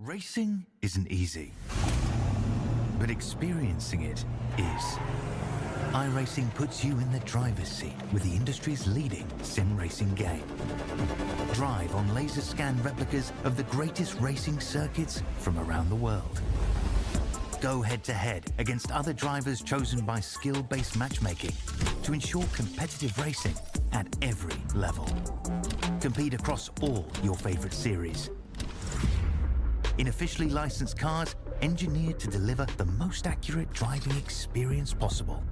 Racing isn't easy, but experiencing it is. iRacing puts you in the driver's seat with the industry's leading sim racing game. Drive on laser scan replicas of the greatest racing circuits from around the world. Go head-to-head against other drivers chosen by skill-based matchmaking to ensure competitive racing at every level. Compete across all your favorite series. In officially licensed cars, engineered to deliver the most accurate driving experience possible.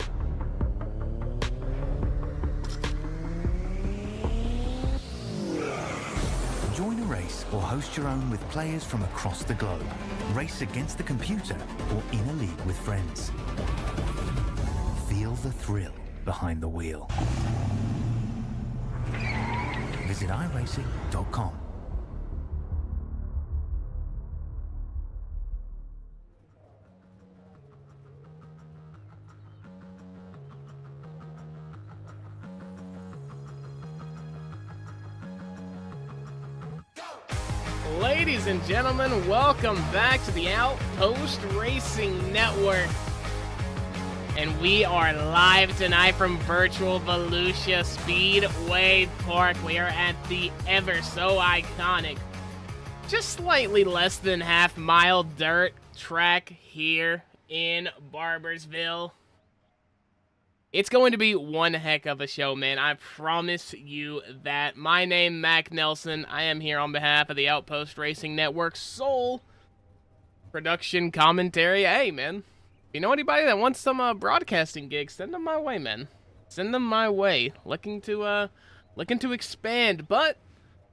Join a race or host your own with players from across the globe. Race against the computer or in a league with friends. Feel the thrill behind the wheel. Visit iRacing.com. Ladies and gentlemen, welcome back to the OuTPost Racing Network. And we are live tonight from virtual Volusia Speedway Park. We are at the ever so iconic, just slightly less than half-mile dirt track here in Barbersville. It's going to be one heck of a show, man. I promise you that. My name, Mac Nelson. I am here on behalf of the OuTPost Racing Network sole production commentary. Hey, man. If you know anybody that wants some broadcasting gigs, send them my way, man. Send them my way. Looking to expand, but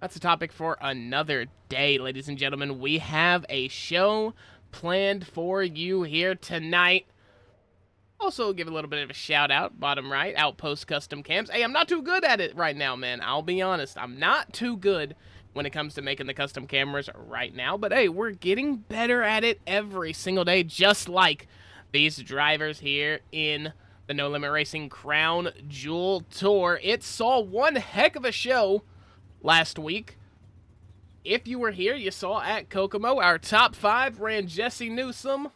that's a topic for another day, ladies and gentlemen. We have a show planned for you here tonight. Also, give a little bit of a shout-out, bottom right, OuTPost Custom Cams. Hey, I'm not too good at it right now, man. I'll be honest. I'm not too good when it comes to making the custom cameras right now. But, hey, we're getting better at it every single day, just like these drivers here in the No Limit Racing Crown Jewel Tour. It saw one heck of a show last week. If you were here, you saw at Kokomo, our top 5 ran Jesse Newsom,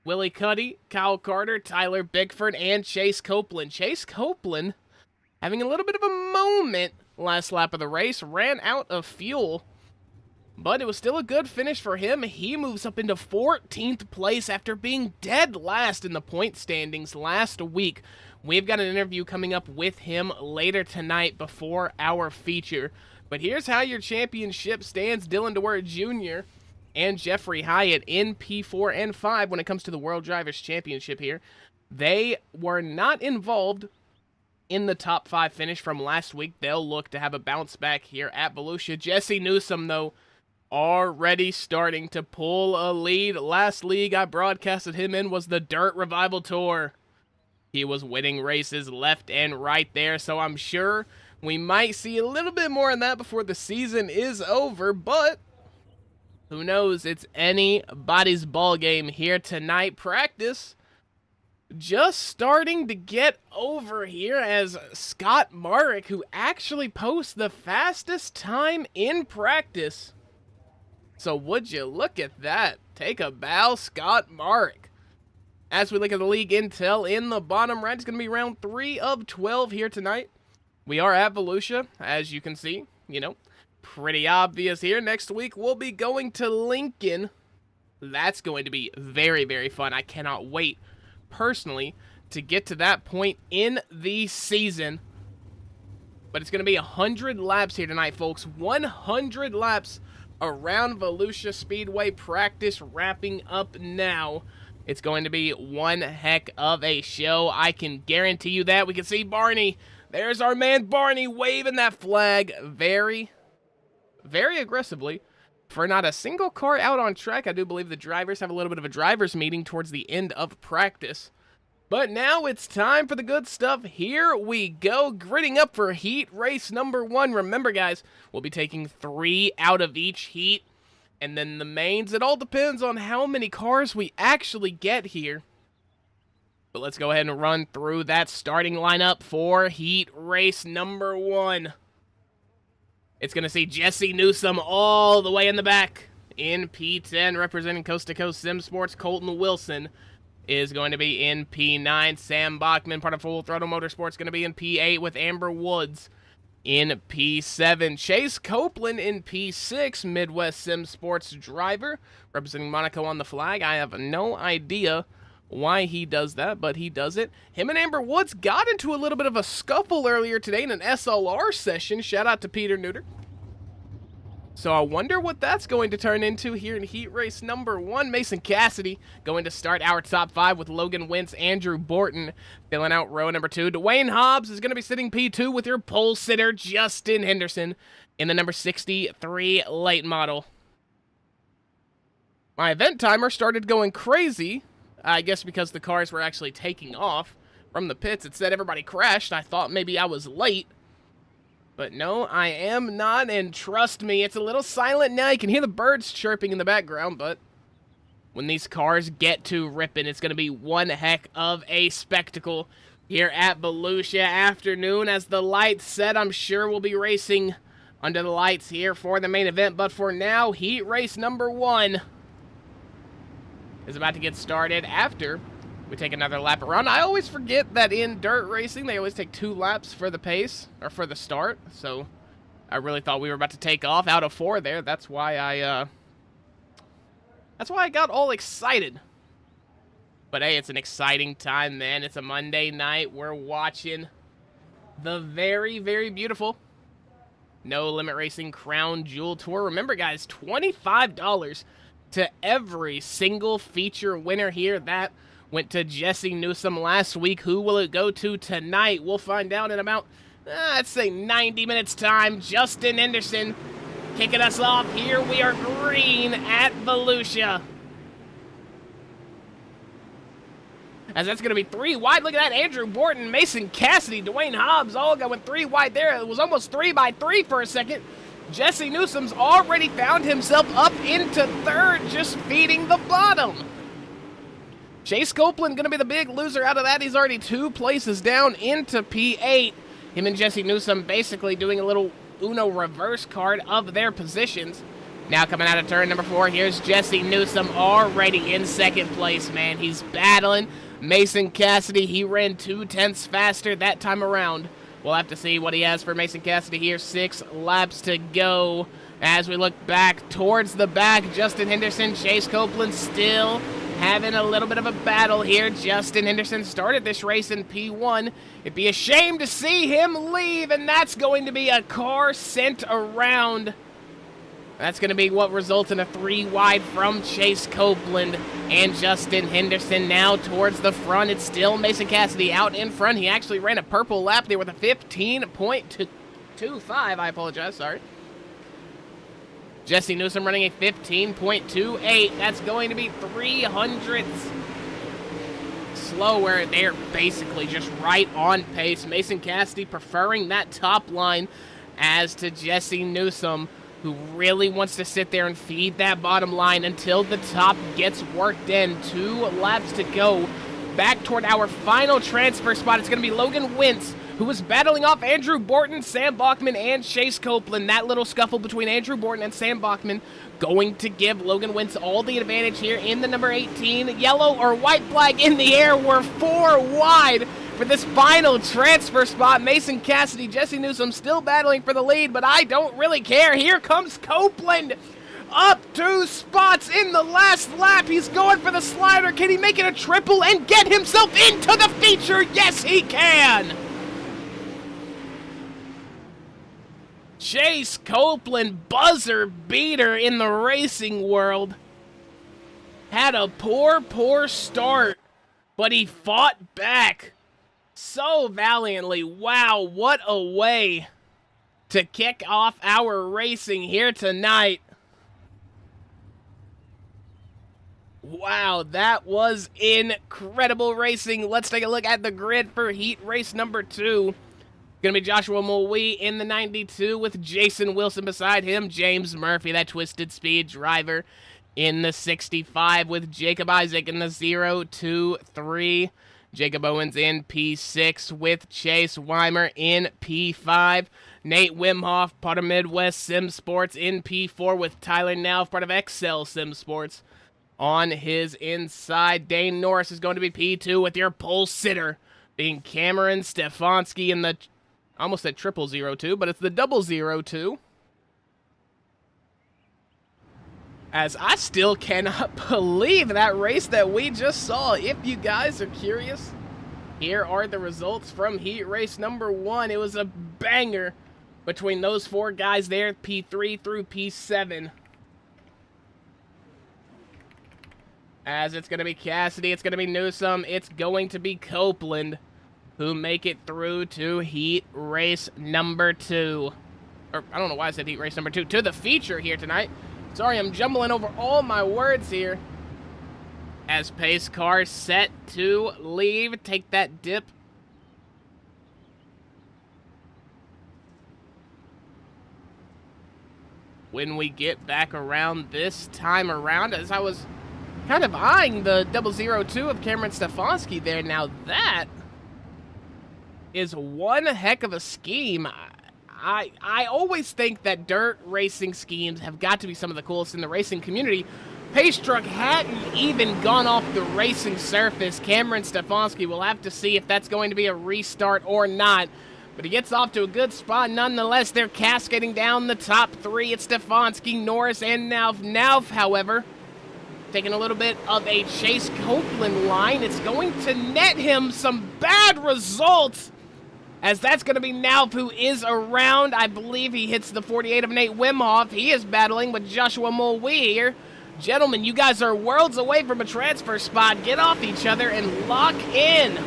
Willie Cuddy, Kyle Carter, Tyler Bickford, and Chase Copeland. Chase Copeland having a little bit of a moment last lap of the race, ran out of fuel, but it was still a good finish for him. He moves up into 14th place after being dead last in the point standings last week. We've got an interview coming up with him later tonight before our feature. But here's how your championship stands. Dylan DeWert Jr. and Jeffrey Hyatt in P4 and 5 when it comes to the World Drivers' Championship here. They were not involved in the top 5 finish from last week. They'll look to have a bounce back here at Volusia. Jesse Newsom, though, already starting to pull a lead. Last league I broadcasted him in was the Dirt Revival Tour. He was winning races left and right there, so I'm sure we might see a little bit more on that before the season is over, but who knows? It's anybody's ball game here tonight. Practice just starting to get over here as Scott Marek, who actually posts the fastest time in practice. So would you look at that? Take a bow, Scott Marek. As we look at the league intel in the bottom right, it's going to be round 3 of 12 here tonight. We are at Volusia, as you can see, pretty obvious here. Next week, we'll be going to Lincoln. That's going to be very, very fun. I cannot wait, personally, to get to that point in the season. But it's going to be 100 laps here tonight, folks. 100 laps around Volusia Speedway. Practice wrapping up now. It's going to be one heck of a show. I can guarantee you that. We can see Barney. There's our man Barney waving that flag very aggressively for not a single car out on track. I do believe the drivers have a little bit of a drivers meeting towards the end of practice. But now it's time for the good stuff. Here we go, gridding up for heat race number 1. Remember, guys, we'll be taking 3 out of each heat. And then the mains, it all depends on how many cars we actually get here. But let's go ahead and run through that starting lineup for heat race number 1. It's going to see Jesse Newsom all the way in the back in P10. Representing Coast to Coast Sim Sports, Colton Wilson is going to be in P9. Sam Bachman, part of Full Throttle Motorsports, going to be in P8 with Amber Woods in P7. Chase Copeland in P6, Midwest Sim Sports driver, representing Monaco on the flag. I have no idea why he does that, but he does it. Him and Amber Woods got into a little bit of a scuffle earlier today in an SLR session. Shout out to Peter Neuter. So I wonder what that's going to turn into here in heat race number 1. Mason Cassidy going to start our top 5 with Logan Wentz, Andrew Borton filling out row number 2. Dwayne Hobbs is going to be sitting P2 with your pole sitter, Justin Henderson, in the number 63 late model. My event timer started going crazy, I guess because the cars were actually taking off from the pits. It said everybody crashed. I thought maybe I was late. But no, I am not, and trust me, it's a little silent now. You can hear the birds chirping in the background, but when these cars get to ripping, it's going to be one heck of a spectacle here at Volusia afternoon. As the lights set, I'm sure we'll be racing under the lights here for the main event. But for now, heat race number 1 is about to get started after we take another lap around. I always forget that in dirt racing, they always take 2 laps for the pace, or for the start. So I really thought we were about to take off out of 4 there. That's why I got all excited. But hey, it's an exciting time, man. It's a Monday night. We're watching the very, very beautiful No Limit Racing Crown Jewel Tour. Remember, guys, $25 to every single feature winner here. That went to Jesse Newsom last week. Who will it go to tonight? We'll find out in about, let's say 90 minutes time. Justin Henderson kicking us off here. We are green at Volusia. As that's going to be 3 wide. Look at that. Andrew Borton, Mason Cassidy, Dwayne Hobbs all going 3 wide there. It was almost 3 by 3 for a second. Jesse Newsom's already found himself up into 3rd, just feeding the bottom. Chase Copeland going to be the big loser out of that. He's already 2 places down into P8. Him and Jesse Newsom basically doing a little Uno reverse card of their positions. Now coming out of turn number 4, here's Jesse Newsom already in 2nd place, man. He's battling Mason Cassidy. He ran 2/10 faster that time around. We'll have to see what he has for Mason Cassidy here. 6 laps to go. As we look back towards the back, Justin Henderson, Chase Copeland still having a little bit of a battle here. Justin Henderson started this race in P1. It'd be a shame to see him leave, and that's going to be a car sent around. That's going to be what results in a 3 wide from Chase Copeland and Justin Henderson. Now towards the front, it's still Mason Cassidy out in front. He actually ran a purple lap there with a 15.25. I apologize, sorry. Jesse Newsom running a 15.28. That's going to be 300ths slower. They're basically just right on pace. Mason Cassidy preferring that top line as to Jesse Newsom, who really wants to sit there and feed that bottom line until the top gets worked in. 2 laps to go. Back toward our final transfer spot, it's going to be Logan Wentz, who was battling off Andrew Borton, Sam Bachman, and Chase Copeland. That little scuffle between Andrew Borton and Sam Bachman going to give Logan Wentz all the advantage here in the number 18. Yellow or white flag in the air. We're 4 wide for this final transfer spot. Mason Cassidy, Jesse Newsom still battling for the lead, but I don't really care. Here comes Copeland. Up 2 spots in the last lap. He's going for the slider. Can he make it a triple and get himself into the feature? Yes, he can. Chase Copeland, buzzer beater in the racing world. Had a poor start, but he fought back so valiantly. Wow, what a way to kick off our racing here tonight. Wow, that was incredible racing. Let's take a look at the grid for heat race number 2. Going to be Joshua Mulwee in the 92 with Jason Wilson beside him. James Murphy, that Twisted Speed driver, in the 65 with Jacob Isaac in the 0, 2, 3. Jacob Owens in P6 with Chase Weimer in P5. Nate Wimhoff, part of Midwest Sim Sports, in P4 with Tyler Nauf, part of Excel Sim Sports, on his inside. Dane Norris is going to be P2 with your pole sitter being Cameron Stefanski in the, almost at 0002, but it's the 002. As I still cannot believe that race that we just saw. If you guys are curious, here are the results from heat race number 1. It was a banger between those 4 guys there, P3 through P7. As it's going to be Cassidy, it's going to be Newsom, it's going to be Copeland, who make it through to heat race number 2. Or, I don't know why I said heat race number 2. To the feature here tonight. Sorry, I'm jumbling over all my words here. As pace car set to leave. Take that dip. When we get back around this time around, as I was kind of eyeing the 002 of Cameron Stefanski there. Now that is one heck of a scheme. I always think that dirt racing schemes have got to be some of the coolest in the racing community. Pace truck hadn't even gone off the racing surface. Cameron Stefanski will have to see if that's going to be a restart or not. But he gets off to a good spot nonetheless. They're cascading down the top 3. It's Stefanski, Norris, and Nauf. Nauf, however, taking a little bit of a Chase Copeland line. It's going to net him some bad results, as that's going to be Nauf, who is around. I believe he hits the 48 of Nate Wimhoff. He is battling with Joshua Mulwee here. Gentlemen, you guys are worlds away from a transfer spot. Get off each other and lock in.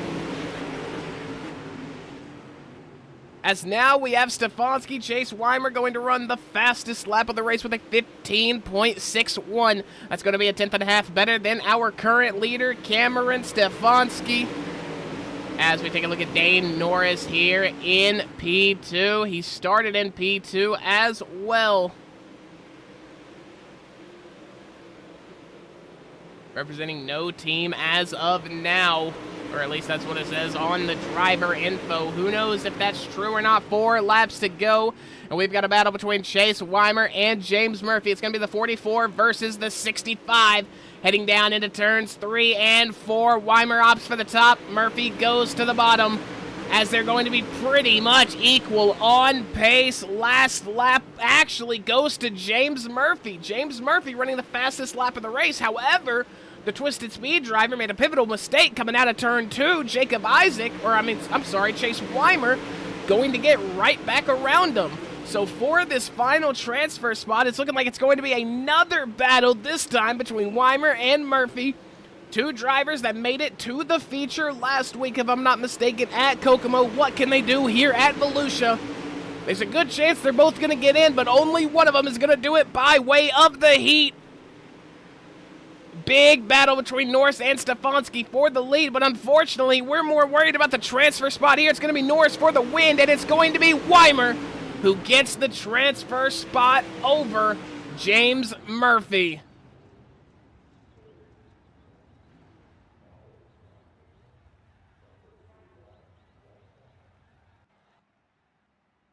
As now we have Stefanski, Chase Weimer going to run the fastest lap of the race with a 15.61. That's going to be a 10th and a half better than our current leader, Cameron Stefanski. As we take a look at Dane Norris here in P2. He started in P2 as well. Representing no team as of now. Or at least that's what it says on the driver info. Who knows if that's true or not. 4 laps to go. And we've got a battle between Chase Weimer and James Murphy. It's going to be the 44 versus the 65. Heading down into turns 3 and 4. Weimer opts for the top. Murphy goes to the bottom, as they're going to be pretty much equal on pace. Last lap actually goes to James Murphy. James Murphy running the fastest lap of the race. However, the Twisted Speed driver made a pivotal mistake coming out of turn 2. Chase Weimer going to get right back around him. So for this final transfer spot, it's looking like it's going to be another battle, this time between Weimer and Murphy. 2 drivers that made it to the feature last week, if I'm not mistaken, at Kokomo. What can they do here at Volusia? There's a good chance they're both going to get in, but only one of them is going to do it by way of the heat. Big battle between Norris and Stefanski for the lead, but unfortunately, we're more worried about the transfer spot here. It's going to be Norris for the win, and it's going to be Weimer who gets the transfer spot over James Murphy.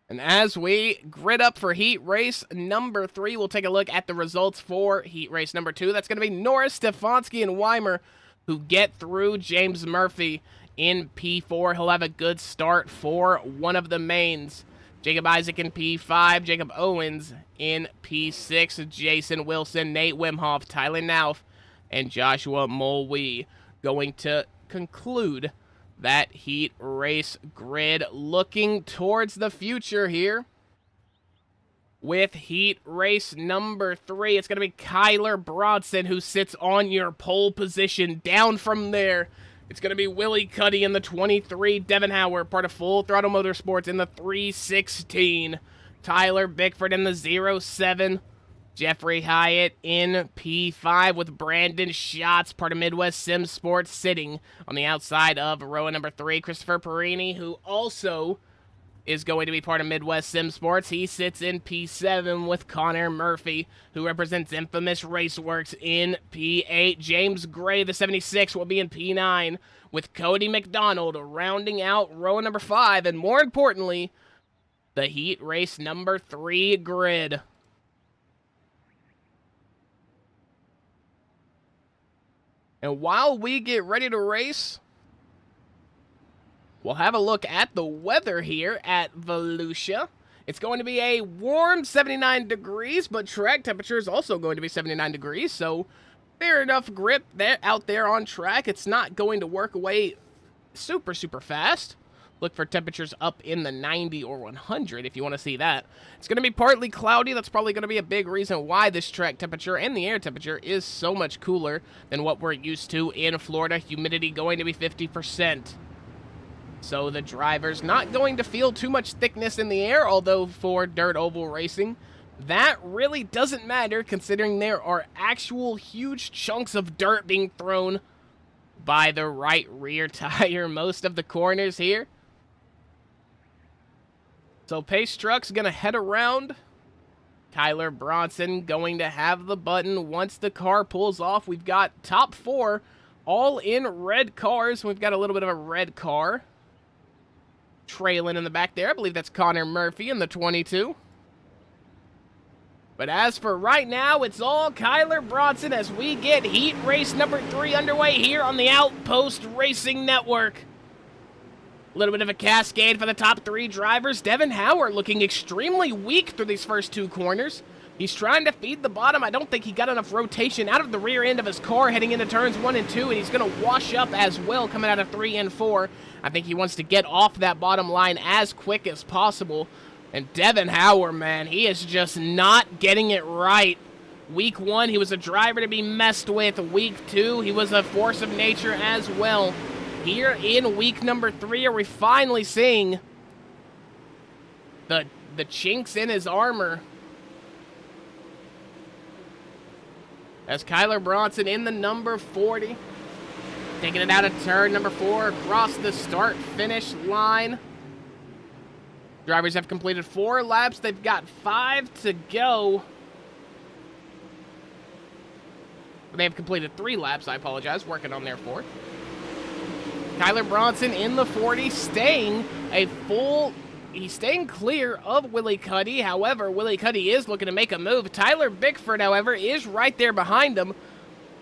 And as we grid up for heat race number 3, we'll take a look at the results for heat race number 2. That's going to be Norris, Stefanski, and Weimer who get through James Murphy in P4. He'll have a good start for one of the mains. Jacob Isaac in P5, Jacob Owens in P6, Jason Wilson, Nate Wimhoff, Tyler Nauf, and Joshua Mulwee going to conclude that heat race grid. Looking towards the future here with heat race number 3. It's going to be Kyler Bronson who sits on your pole position. Down from there, it's going to be Willie Cuddy in the 23, Devin Howard, part of Full Throttle Motorsports, in the 316, Tyler Bickford in the 07, Jeffrey Hyatt in P5 with Brandon Schatz, part of Midwest Sim Sports, sitting on the outside of row number 3. Christopher Perini, who also is going to be part of Midwest Sim Sports. He sits in P7 with Connor Murphy, who represents Infamous Raceworks in P8. James Gray, the 76, will be in P9, with Cody McDonald rounding out row number 5, and more importantly, the Heat Race number 3 grid. And while we get ready to race, we'll have a look at the weather here at Volusia. It's going to be a warm 79 degrees, but track temperature is also going to be 79 degrees, so fair enough grip there out there on track. It's not going to work away super fast. Look for temperatures up in the 90 or 100 if you want to see that. It's going to be partly cloudy. That's probably going to be a big reason why this track temperature and the air temperature is so much cooler than what we're used to in Florida. Humidity going to be 50%. So the driver's not going to feel too much thickness in the air, although for dirt oval racing, that really doesn't matter considering there are actual huge chunks of dirt being thrown by the right rear tire most of the corners here. So Pace Truck's going to head around. Kyler Bronson going to have the button once the car pulls off. We've got top 4 all in red cars. We've got a little bit of a red car trailing in the back there. I believe that's Connor Murphy in the 22. But as for right now, it's all Kyler Bronson as we get Heat Race number 3 underway here on the OuTPost Racing Network. A little bit of a cascade for the top 3 drivers. Devin Howard looking extremely weak through these first 2 corners. He's trying to feed the bottom. I don't think he got enough rotation out of the rear end of his car heading into turns 1 and 2, and he's going to wash up as well coming out of 3 and 4. I think he wants to get off that bottom line as quick as possible. And Devin Howard, man, he is just not getting it right. Week 1, he was a driver to be messed with. Week 2, he was a force of nature as well. Here in week number 3, are we finally seeing the chinks in his armor? As Kyler Bronson in the number 40, taking it out of turn number 4 across the start-finish line. Drivers have completed 4 laps. They've got 5 to go. They've completed 3 laps, I apologize, working on their 4th. Kyler Bronson in the 40, he's staying clear of Willie Cuddy. However, Willie Cuddy is looking to make a move. Tyler Bickford, however, is right there behind him.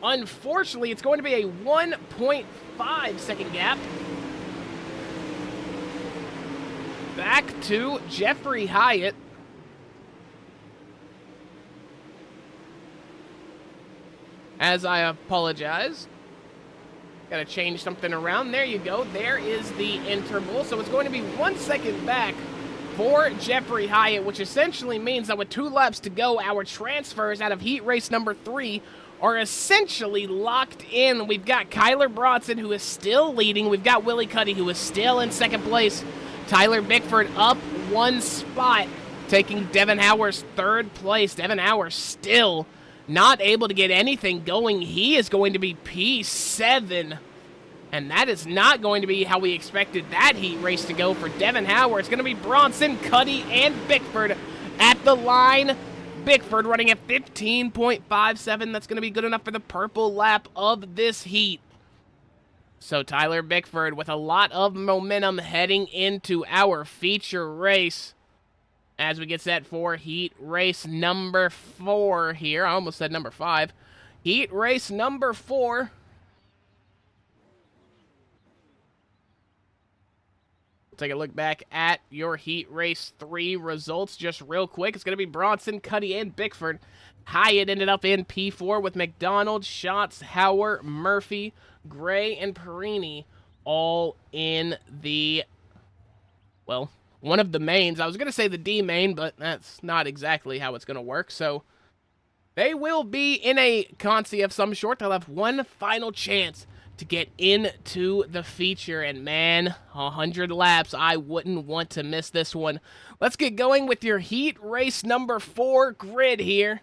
Unfortunately, it's going to be a 1.5 second gap. Back to Jeffrey Hyatt. As I apologize. Got to change something around. There you go. There is the interval. So it's going to be 1 second back for Jeffrey Hyatt, which essentially means that with 2 laps to go, our transfers out of Heat Race number 3 are essentially locked in. We've got Kyler Bronson, who is still leading. We've got Willie Cuddy, who is still in 2nd place. Tyler Bickford up 1 spot, taking Devin Howard's 3rd place. Devin Howard still not able to get anything going. He is going to be P7. And that is not going to be how we expected that heat race to go for Devin Howard. It's going to be Bronson, Cuddy, and Bickford at the line. Bickford running at 15.57. That's going to be good enough for the purple lap of this heat. So Tyler Bickford with a lot of momentum heading into our feature race. As we get set for Heat Race number 4 here. I almost said number 5. Heat Race number 4. Take a look back at your Heat Race 3 results just real quick. It's going to be Bronson, Cuddy, and Bickford. Hyatt ended up in P4 with McDonald, Schatz, Howard, Murphy, Gray, and Perini all in the, well, one of the mains. I was going to say the D main, but that's not exactly how it's going to work. So they will be in a consi of some sort. They'll have one final chance to get into the feature. And man, 100 laps. I wouldn't want to miss this one. Let's get going with your Heat Race number 4 grid here.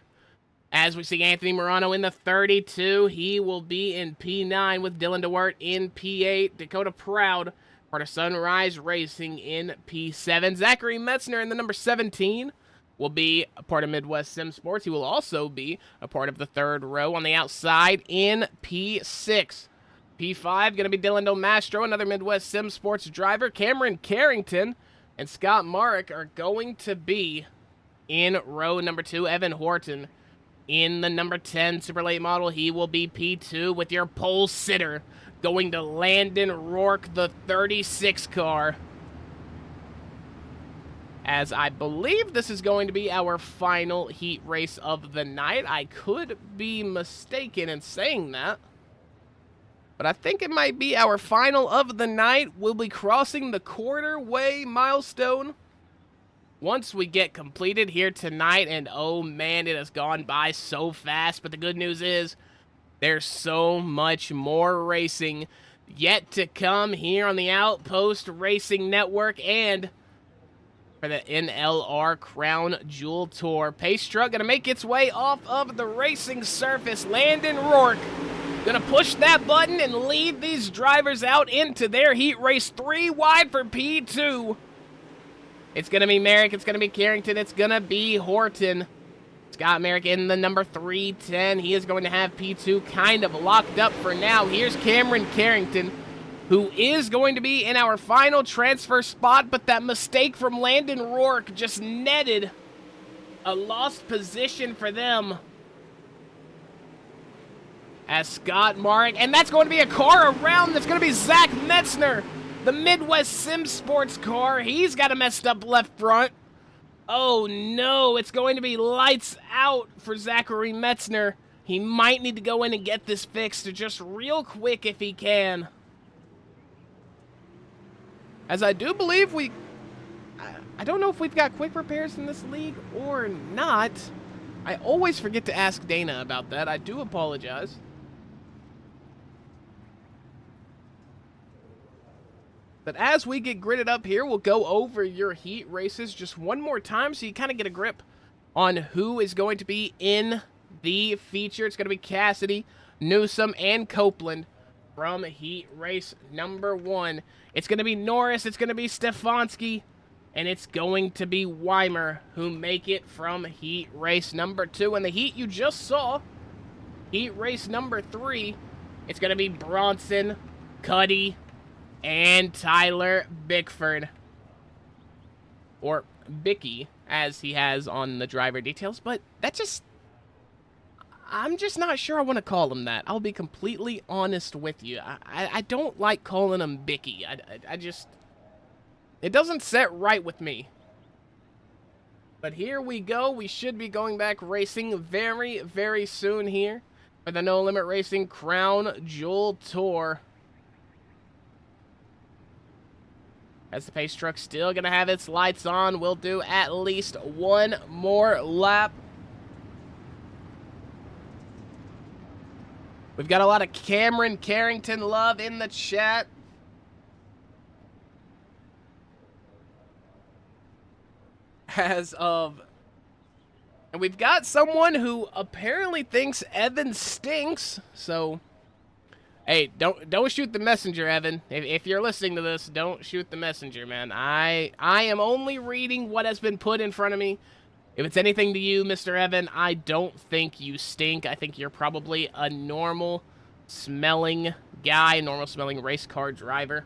As we see Anthony Morano in the 32, he will be in P9 with Dylan DeWert in P8. Dakota Proud part of Sunrise Racing in P7. Zachary Metzner in the number 17 will be a part of Midwest Sim Sports. He will also be a part of the third row on the outside in P6. P5 going to be Dylan Domastro, another Midwest Sim Sports driver. Cameron Carrington and Scott Marek are going to be in row number 2. Evan Horton in the number 10 super late model. He will be P2 with your pole sitter going to Landon Rourke, the 36 car. As I believe this is going to be our final heat race of the night. I could be mistaken in saying that, but I think it might be our final of the night. We'll be crossing the quarter-way milestone once we get completed here tonight, and oh man, it has gone by so fast. But the good news is there's so much more racing yet to come here on the Outpost Racing Network and for the NLR Crown Jewel Tour. Pace truck going to make its way off of the racing surface. Landon Rourke going to push that button and lead these drivers out into their heat race. 3 wide for P2. It's going to be Merrick, it's going to be Carrington, it's going to be Horton. Scott Merrick in the number 310. He is going to have P2 kind of locked up for now. Here's Cameron Carrington, who is going to be in our final transfer spot, but that mistake from Landon Rourke just netted a lost position for them. As Scott Marek, and that's going to be a car around. That's going to be Zach Metzner, the Midwest Sim Sports car. He's got a messed up left front. Oh no, it's going to be lights out for Zachary Metzner. He might need to go in and get this fixed just real quick if he can. As I do believe I don't know if we've got quick repairs in this league or not. I always forget to ask Dana about that. I do apologize. But as we get gridded up here, we'll go over your heat races just one more time so you kind of get a grip on who is going to be in the feature. It's going to be Cassidy, Newsom, and Copeland from heat race number 1. It's going to be Norris, it's going to be Stefanski, and it's going to be Weimer who make it from heat race number 2. And the heat you just saw, heat race number 3, it's going to be Bronson, Cuddy, and Tyler Bickford. Or Bicky, as he has on the driver details, but that just... I'm just not sure I want to call him that. I'll be completely honest with you. I don't like calling him Bicky. I just... It doesn't set right with me. But here we go. We should be going back racing very, very soon here for the No Limit Racing Crown Jewel Tour. As the pace truck's still going to have its lights on, we'll do at least one more lap. We've got a lot of Cameron Carrington love in the chat. And we've got someone who apparently thinks Evan stinks, so... Hey, don't shoot the messenger, Evan. If you're listening to this, don't shoot the messenger, man. I am only reading what has been put in front of me. If it's anything to you, Mr. Evan, I don't think you stink. I think you're probably a normal-smelling guy, normal-smelling race car driver.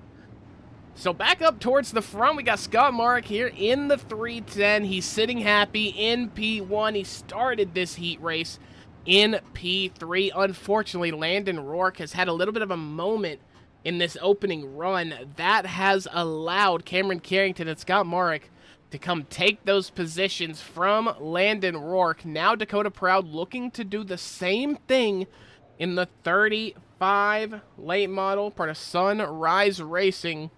So back up towards the front, we got Scott Marek here in the 310. He's sitting happy in P1. He started this heat race in P3. Unfortunately, Landon Rourke has had a little bit of a moment in this opening run that has allowed Cameron Carrington and Scott Marek to come take those positions from Landon Rourke. Now Dakota Proud looking to do the same thing in the 35 late model, part of Sunrise Racing.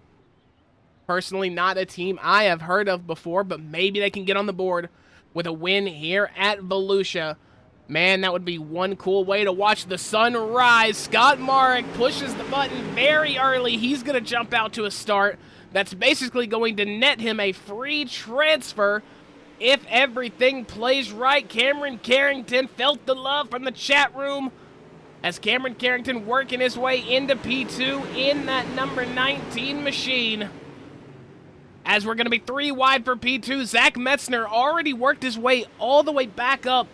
Personally, not a team I have heard of before, but maybe they can get on the board with a win here at Volusia. Man, that would be one cool way to watch the sun rise. Scott Marek pushes the button very early. He's going to jump out to a start. That's basically going to net him a free transfer if everything plays right. Cameron Carrington felt the love from the chat room. as Cameron Carrington working his way into P2 in that number 19 machine. As we're going to be 3 wide for P2, Zach Metzner already worked his way all the way back up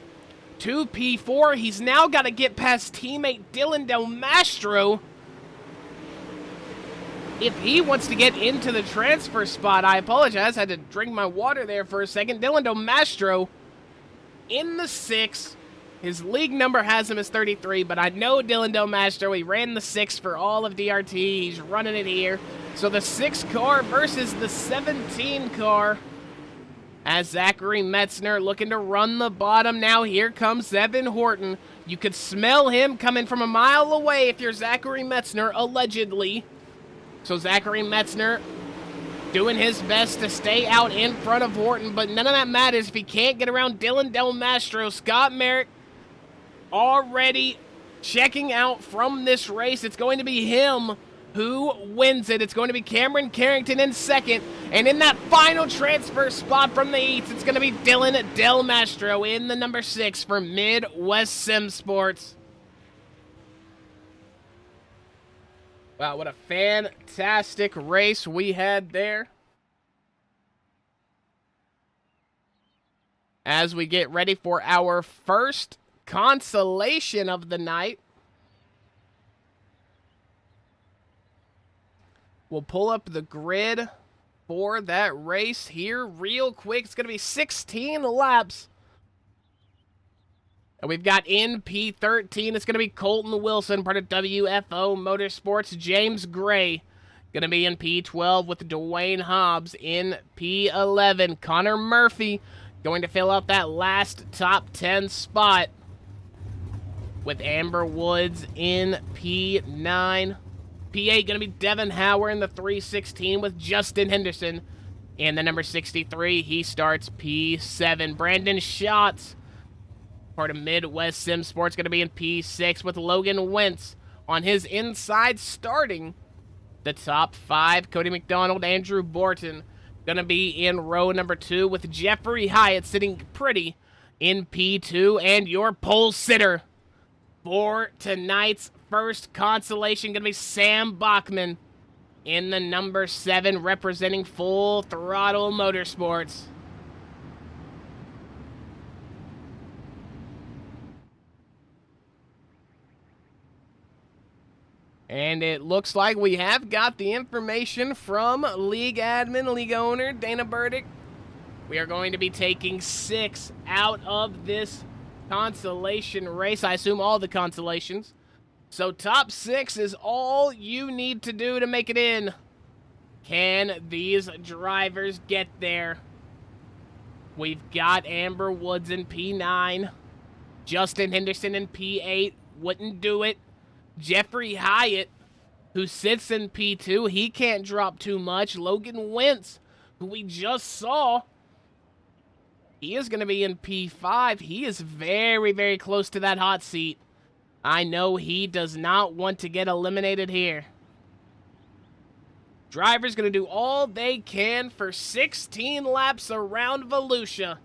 to P4. He's now got to get past teammate Dylan Del Mastro if he wants to get into the transfer spot. I apologize, I had to drink my water there for a second. Dylan Del Mastro in the 6. His league number has him as 33, but I know Dylan Del Mastro. He ran the 6 for all of DRT. He's running it here. So the 6 car versus the 17 car. As Zachary Metzner looking to run the bottom. Now here comes Evan Horton. You could smell him coming from a mile away if you're Zachary Metzner, allegedly. So Zachary Metzner doing his best to stay out in front of Horton, but none of that matters if he can't get around Dylan Del Mastro. Scott Merrick already checking out from this race. It's going to be him who wins it. It's going to be Cameron Carrington in second. And in that final transfer spot from the East, it's going to be Dylan Del Mastro in the number 6 for Midwest Sim Sports. Wow, what a fantastic race we had there. As we get ready for our first consolation of the night. We'll pull up the grid for that race here real quick. It's going to be 16 laps. And we've got in P13, it's going to be Colton Wilson, part of WFO Motorsports. James Gray going to be in P12 with Dwayne Hobbs in P11. Connor Murphy going to fill out that last top 10 spot with Amber Woods in P9. P8 going to be Devin Hauer in the 316 with Justin Henderson in the number 63. He starts P7. Brandon Schatz, part of Midwest Sim Sports, going to be in P6 with Logan Wentz on his inside starting the top 5. Cody McDonald, Andrew Borton going to be in row number 2 with Jeffrey Hyatt sitting pretty in P2. And your pole sitter for tonight's first consolation going to be Sam Bachman in the number 7, representing Full Throttle Motorsports. And it looks like we have got the information from league admin, league owner Dana Burdick. We are going to be taking 6 out of this consolation race. I assume all the consolations. So top 6 is all you need to do to make it in. Can these drivers get there? We've got Amber Woods in P9. Justin Henderson in P8. Wouldn't do it. Jeffrey Hyatt, who sits in P2, he can't drop too much. Logan Wentz, who we just saw, he is going to be in P5. He is very, very close to that hot seat. I know he does not want to get eliminated here. Driver's going to do all they can for 16 laps around Volusia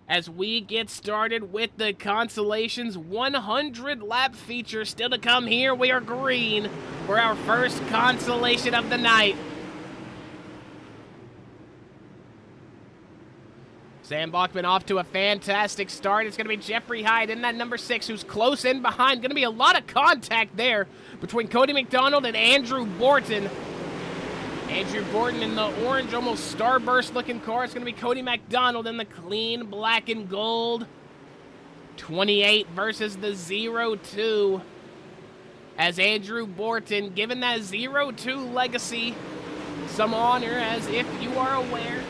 as we get started with the consolations. 100 lap feature still to come here. We are green for our first consolation of the night. Sam Bachman off to a fantastic start. It's going to be Jeffrey Hyde in that number 6 who's close in behind. Going to be a lot of contact there between Cody McDonald and Andrew Borton. Andrew Borton in the orange, almost starburst-looking car. It's going to be Cody McDonald in the clean black and gold. 28 versus the 0-2. As Andrew Borton, given that 0-2 legacy some honor, as if you are aware,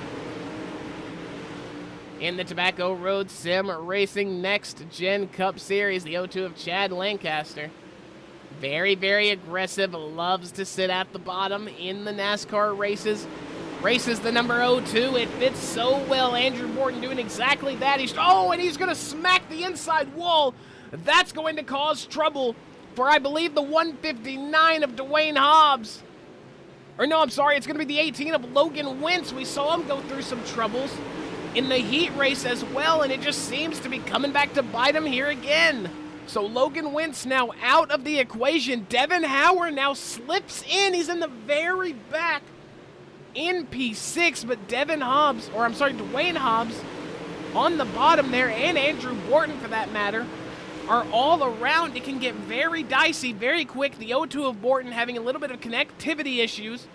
in the Tobacco Road Sim Racing Next Gen Cup Series, the 0-2 of Chad Lancaster. Very, very aggressive, loves to sit at the bottom in the NASCAR races. Races the number 0-2, it fits so well. Andrew Borton doing exactly that. And he's going to smack the inside wall. That's going to cause trouble for, I believe, the 159 of Dwayne Hobbs. Or no, I'm sorry, it's going to be the 18 of Logan Wentz. We saw him go through some troubles in the heat race as well, and it just seems to be coming back to bite him here again. So Logan Wentz now out of the equation. Devin Howard now slips in. He's in the very back in P6, but Dwayne Hobbs on the bottom there, and Andrew Borton for that matter, are all around. It can get very dicey very quick. The O2 of Borton having a little bit of connectivity issues.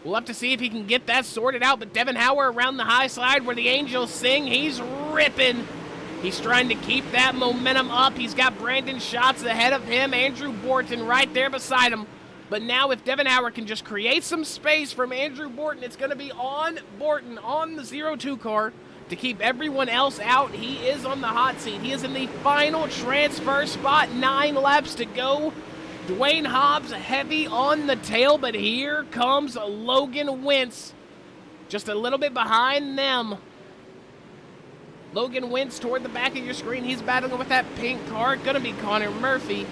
We'll have to see if he can get that sorted out, but Devin Howard around the high side where the Angels sing. He's ripping. He's trying to keep that momentum up. He's got Brandon Schatz ahead of him. Andrew Borton right there beside him. But now if Devin Howard can just create some space from Andrew Borton, it's going to be on Borton on the 0-2 car to keep everyone else out. He is on the hot seat. He is in the final transfer spot. 9 laps to go. Dwayne Hobbs heavy on the tail, but here comes Logan Wentz. Just a little bit behind them. Logan Wentz toward the back of your screen. He's battling with that pink car. Gonna be Connor Murphy.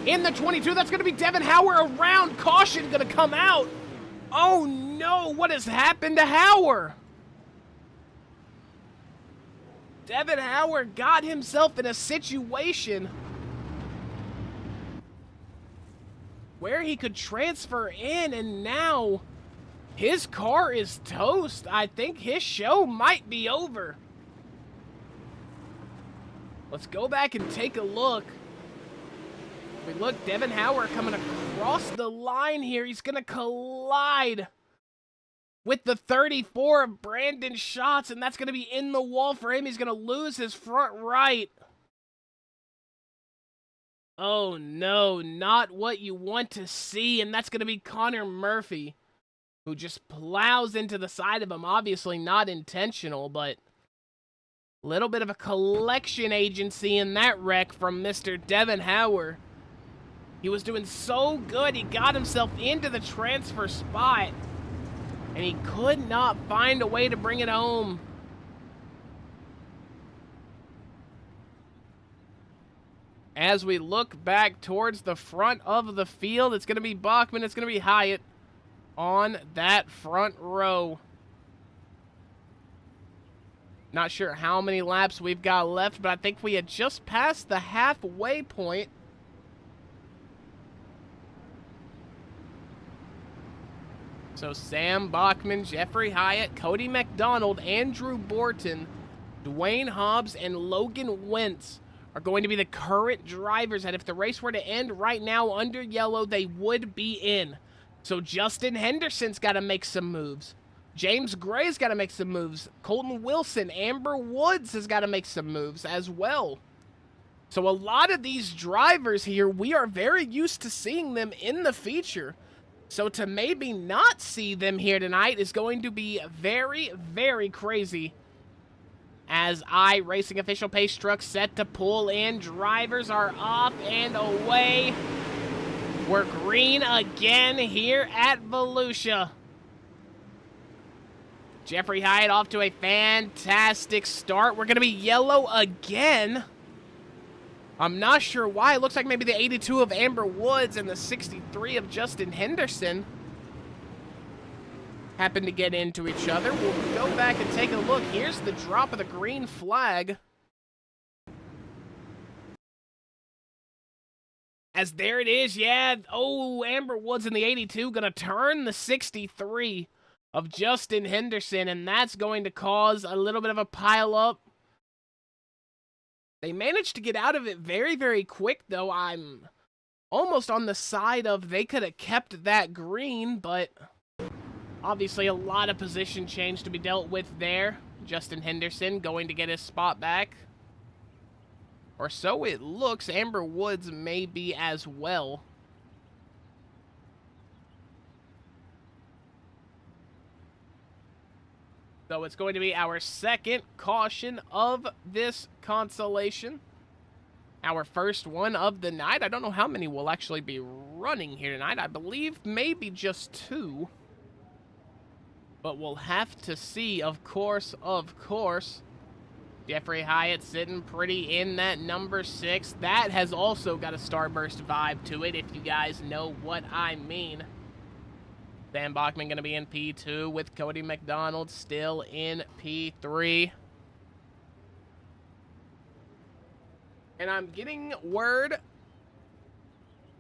In the 22, that's gonna be Devin Howard around. Caution gonna come out. Oh no, what has happened to Howard? Devin Howard got himself in a situation where he could transfer in, and now his car is toast. I think his show might be over. Let's go back and take a look. If we look, Devin Howard coming across the line here. He's going to collide with the 34 of Brandon Schatz, and that's going to be in the wall for him. He's going to lose his front right. Oh no, not what you want to see, and that's going to be Connor Murphy, who just plows into the side of him. Obviously not intentional, but a little bit of a collection agency in that wreck from Mr. Devin Howard. He was doing so good, he got himself into the transfer spot, and he could not find a way to bring it home. As we look back towards the front of the field, it's going to be Bachman, it's going to be Hyatt on that front row. Not sure how many laps we've got left, but I think we had just passed the halfway point. So Sam Bachman, Jeffrey Hyatt, Cody McDonald, Andrew Borton, Dwayne Hobbs, and Logan Wentz are going to be the current drivers that if the race were to end right now under yellow, they would be in. So Justin Henderson's got to make some moves. James Gray's got to make some moves. Colton Wilson, Amber Woods has got to make some moves as well. So a lot of these drivers here, we are very used to seeing them in the feature. So to maybe not see them here tonight is going to be very, very crazy. As iRacing official pace truck set to pull in. Drivers are off and away. We're green again here at Volusia. Jeffrey Hyatt off to a fantastic start. We're going to be yellow again. I'm not sure why. It looks like maybe the 82 of Amber Woods and the 63 of Justin Henderson happen to get into each other. We'll go back and take a look. Here's the drop of the green flag. As there it is, yeah. Oh, Amber Woods in the 82 going to turn the 63 of Justin Henderson, and that's going to cause a little bit of a pile-up. They managed to get out of it very, very quick, though. I'm almost on the side of they could have kept that green, but obviously a lot of position change to be dealt with there. Justin Henderson going to get his spot back. Or so it looks. Amber Woods may be as well. So it's going to be our second caution of this consolation. Our first one of the night. I don't know how many will actually be running here tonight. I believe maybe just 2. But we'll have to see, of course. Jeffrey Hyatt sitting pretty in that number 6. That has also got a Starburst vibe to it, if you guys know what I mean. Sam Bachman going to be in P2 with Cody McDonald still in P3. And I'm getting word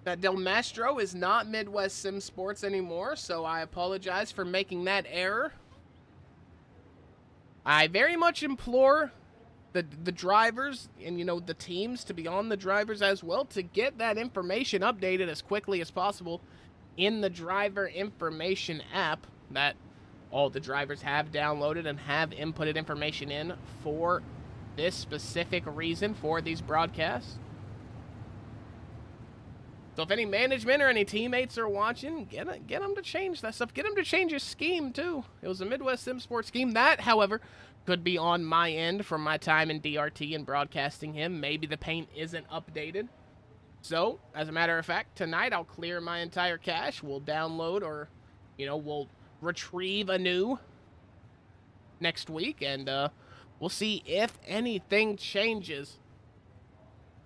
that Del Mastro is not Midwest Sim Sports anymore, so I apologize for making that error. I very much implore the drivers and, you know, the teams to be on the drivers as well to get that information updated as quickly as possible in the driver information app that all the drivers have downloaded and have inputted information in for this specific reason for these broadcasts. So if any management or any teammates are watching, get them to change that stuff. Get them to change his scheme, too. It was a Midwest Sim Sports scheme. That, however, could be on my end from my time in DRT and broadcasting him. Maybe the paint isn't updated. So, as a matter of fact, tonight I'll clear my entire cache. We'll download or, you know, we'll retrieve anew next week. And we'll see if anything changes.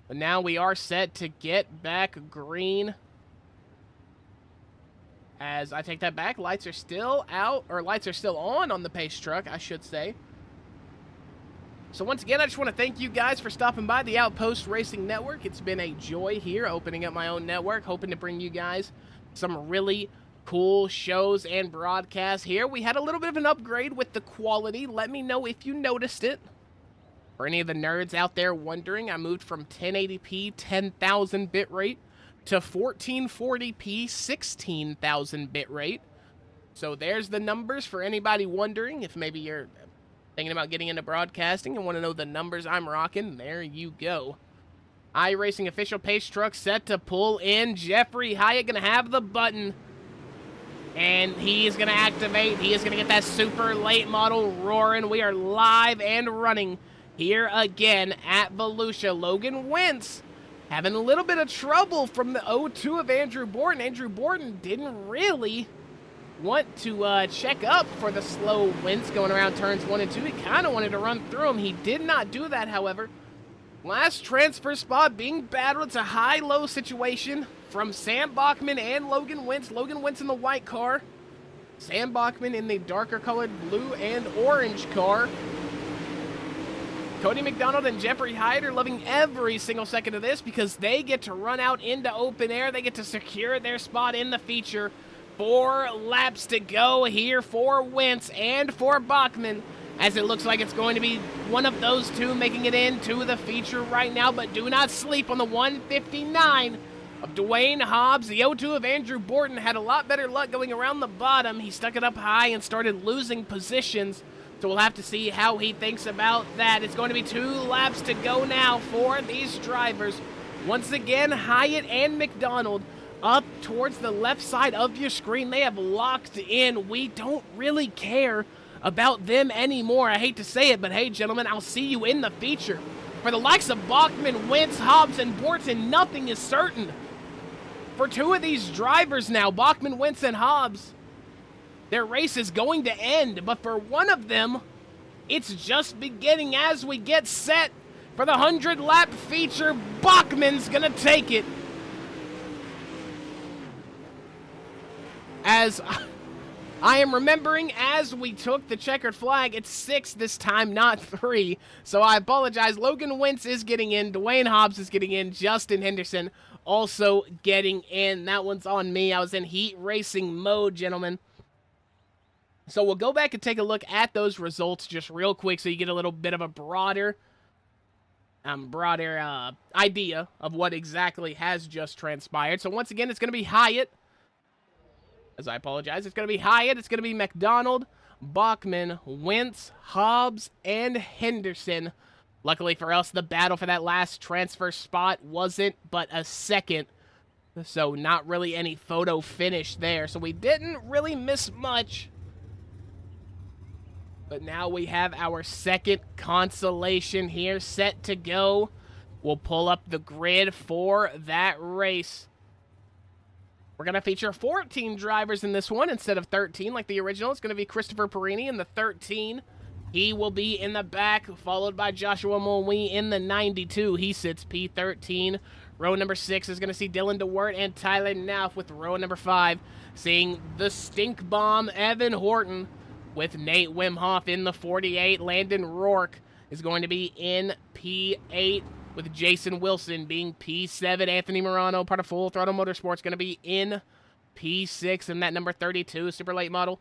But now we are set to get back green. As I take that back, lights are still out, or lights are still on the pace truck, I should say. So once again, I just want to thank you guys for stopping by the OuTPost Racing Network. It's been a joy here, opening up my own network, hoping to bring you guys some really cool shows and broadcasts here. We had a little bit of an upgrade with the quality. Let me know if you noticed it. For any of the nerds out there wondering, I moved from 1080p 10,000 bitrate to 1440p 16,000 bitrate. So there's the numbers for anybody wondering. If maybe you're thinking about getting into broadcasting and want to know the numbers I'm rocking, there you go. iRacing official pace truck set to pull in. Jeffrey Hyatt going to have the button. And he is going to activate. He is going to get that super late model roaring. We are live and running here again at Volusia. Logan Wentz having a little bit of trouble from the 0-2 of Andrew Borden. Andrew Borden didn't really want to check up for the slow Wentz going around turns 1 and 2. He kind of wanted to run through him. He did not do that, however. Last transfer spot being battled. It's a high-low situation from Sam Bachman and Logan Wentz. Logan Wentz in the white car. Sam Bachman in the darker colored blue and orange car. Cody McDonald and Jeffrey Hyde are loving every single second of this because they get to run out into open air. They get to secure their spot in the feature. 4 laps to go here for Wentz and for Bachman, as it looks like it's going to be one of those two making it into the feature right now. But do not sleep on the 159 of Dwayne Hobbs. The 0-2 of Andrew Borden had a lot better luck going around the bottom. He stuck it up high and started losing positions. So we'll have to see how he thinks about that. It's going to be 2 laps to go now for these drivers. Once again, Hyatt and McDonald up towards the left side of your screen. They have locked in. We don't really care about them anymore. I hate to say it, but hey, gentlemen, I'll see you in the feature. For the likes of Bachman, Wentz, Hobbs, and Borton, nothing is certain. For 2 of these drivers now, Bachman, Wentz, and Hobbs, their race is going to end, but for one of them, it's just beginning as we get set for the 100-lap feature. Bachman's gonna take it. As I am remembering, as we took the checkered flag, it's 6 this time, not 3. So I apologize. Logan Wentz is getting in. Dwayne Hobbs is getting in. Justin Henderson also getting in. That one's on me. I was in heat racing mode, gentlemen. So we'll go back and take a look at those results just real quick so you get a little bit of a broader idea of what exactly has just transpired. So once again, it's going to be Hyatt. As I apologize, it's going to be Hyatt, it's going to be McDonald, Bachman, Wentz, Hobbs, and Henderson. Luckily for us, the battle for that last transfer spot wasn't but a second. So not really any photo finish there. So we didn't really miss much. But now we have our second consolation here set to go. We'll pull up the grid for that race. We're going to feature 14 drivers in this one instead of 13 like the original. It's going to be Christopher Perini in the 13. He will be in the back, followed by Joshua Mulwee in the 92. He sits P13. Row number 6 is going to see Dylan DeWert and Tyler Nauf, with row number 5 seeing the stink bomb Evan Horton, with Nate Wimhoff in the 48. Landon Rourke is going to be in P8. with Jason Wilson being P7. Anthony Morano, part of Full Throttle Motorsports, going to be in P6 in that number 32 super late model.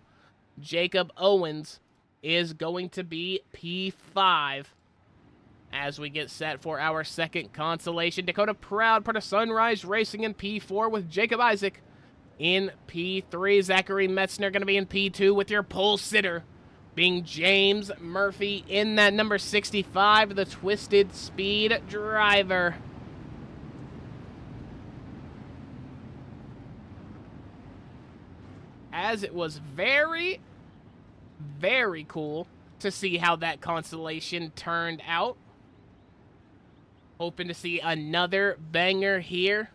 Jacob Owens is going to be P5 as we get set for our second consolation. Dakota Proud, part of Sunrise Racing, in P4 with Jacob Isaac in P3. Zachary Metzner going to be in P2 with your pole sitter being James Murphy in that number 65, the Twisted Speed driver. As it was very, very cool to see how that constellation turned out. Hoping to see another banger here.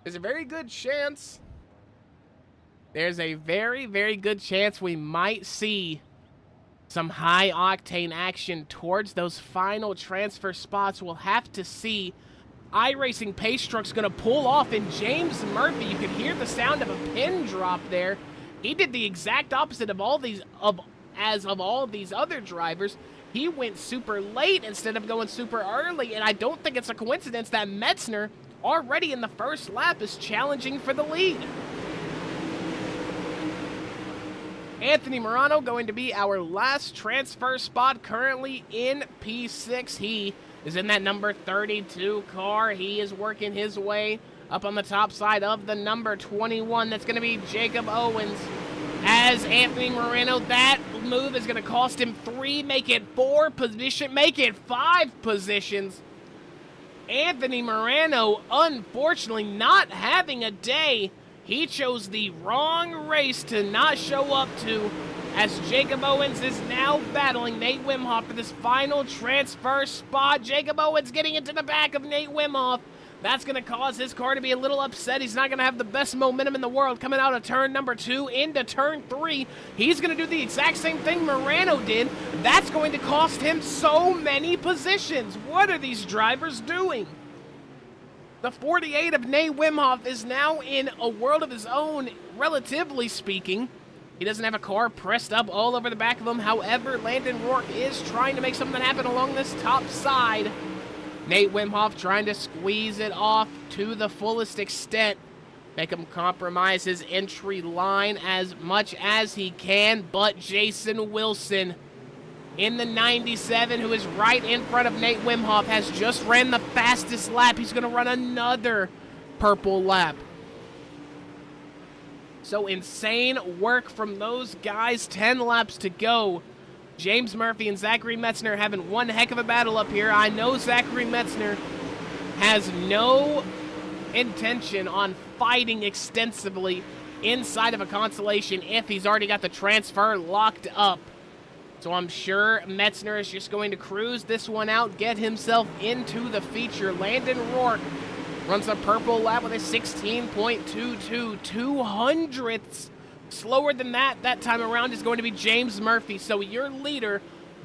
There's a very good chance. There's a very, very good chance we might see some high-octane action towards those final transfer spots. We'll have to see. iRacing Pace Truck's going to pull off, and James Murphy, you can hear the sound of a pin drop there. He did the exact opposite of all these of all of these other drivers. He went super late instead of going super early, and I don't think it's a coincidence that Metzner, already in the first lap, is challenging for the lead. Anthony Morano going to be our last transfer spot, currently in P6. He is in that number 32 car. He is working his way up on the top side of the number 21. That's going to be Jacob Owens. As Anthony Morano, that move is going to cost him 3, make it 4 position, make it 5 positions. Anthony Morano, unfortunately, not having a day. He chose the wrong race to not show up to, as Jacob Owens is now battling Nate Wimhoff for this final transfer spot. Jacob Owens getting into the back of Nate Wimhoff. That's going to cause his car to be a little upset. He's not going to have the best momentum in the world coming out of turn number 2 into turn 3. He's going to do the exact same thing Morano did. That's going to cost him so many positions. What are these drivers doing? The 48 of Nate Wimhoff is now in a world of his own, relatively speaking. He doesn't have a car pressed up all over the back of him. However, Landon Rourke is trying to make something happen along this top side. Nate Wimhoff trying to squeeze it off to the fullest extent. Make him compromise his entry line as much as he can. But Jason Wilson in the 97, who is right in front of Nate Wimhoff, has just ran the fastest lap. He's going to run another purple lap. So insane work from those guys. 10 laps to go. James Murphy and Zachary Metzner having one heck of a battle up here. I know Zachary Metzner has no intention on fighting extensively inside of a consolation if he's already got the transfer locked up. So I'm sure Metzner is just going to cruise this one out, get himself into the feature. Landon Rourke runs a purple lap with a 16.22, 200ths. Slower than that time around is going to be James Murphy. So your leader,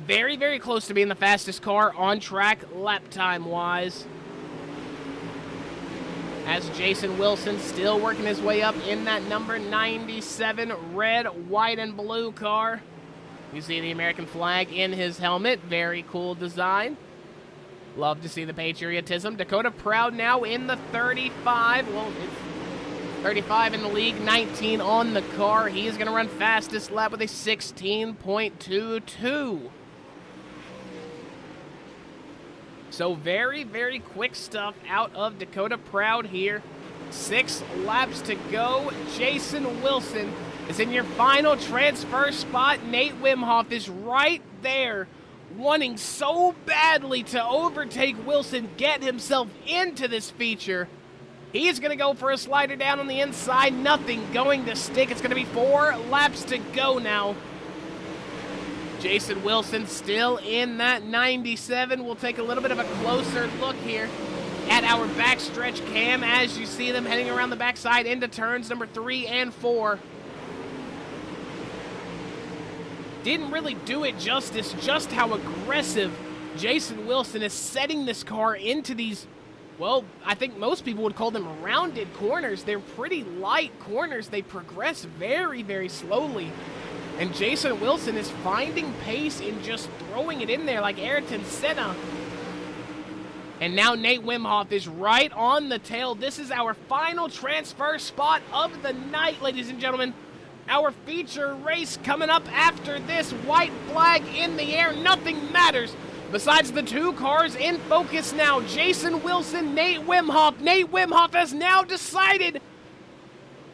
very, very close to being the fastest car on track lap time-wise. As Jason Wilson still working his way up in that number 97 red, white, and blue car. You see the American flag in his helmet. Very cool design. Love to see the patriotism. Dakota Proud now in the 35. Well, it's 35 in the league, 19 on the car. He is going to run fastest lap with a 16.22. So very, very quick stuff out of Dakota Proud here. 6 laps to go. Jason Wilson is in your final transfer spot. Nate Wimhoff is right there, wanting so badly to overtake Wilson, get himself into this feature. He is going to go for a slider down on the inside. Nothing going to stick. It's going to be 4 laps to go now. Jason Wilson still in that 97. We'll take a little bit of a closer look here at our backstretch cam as you see them heading around the backside into turns number 3 and 4. Didn't really do it justice, just how aggressive Jason Wilson is setting this car into these, well, I think most people would call them rounded corners. They're pretty light corners. They progress very, very slowly. And Jason Wilson is finding pace in just throwing it in there like Ayrton Senna. And now Nate Wimhoff is right on the tail. This is our final transfer spot of the night, ladies and gentlemen. Our feature race coming up after this. White flag in the air. Nothing matters besides the two cars in focus now. Jason Wilson, Nate Wimhoff. Nate Wimhoff has now decided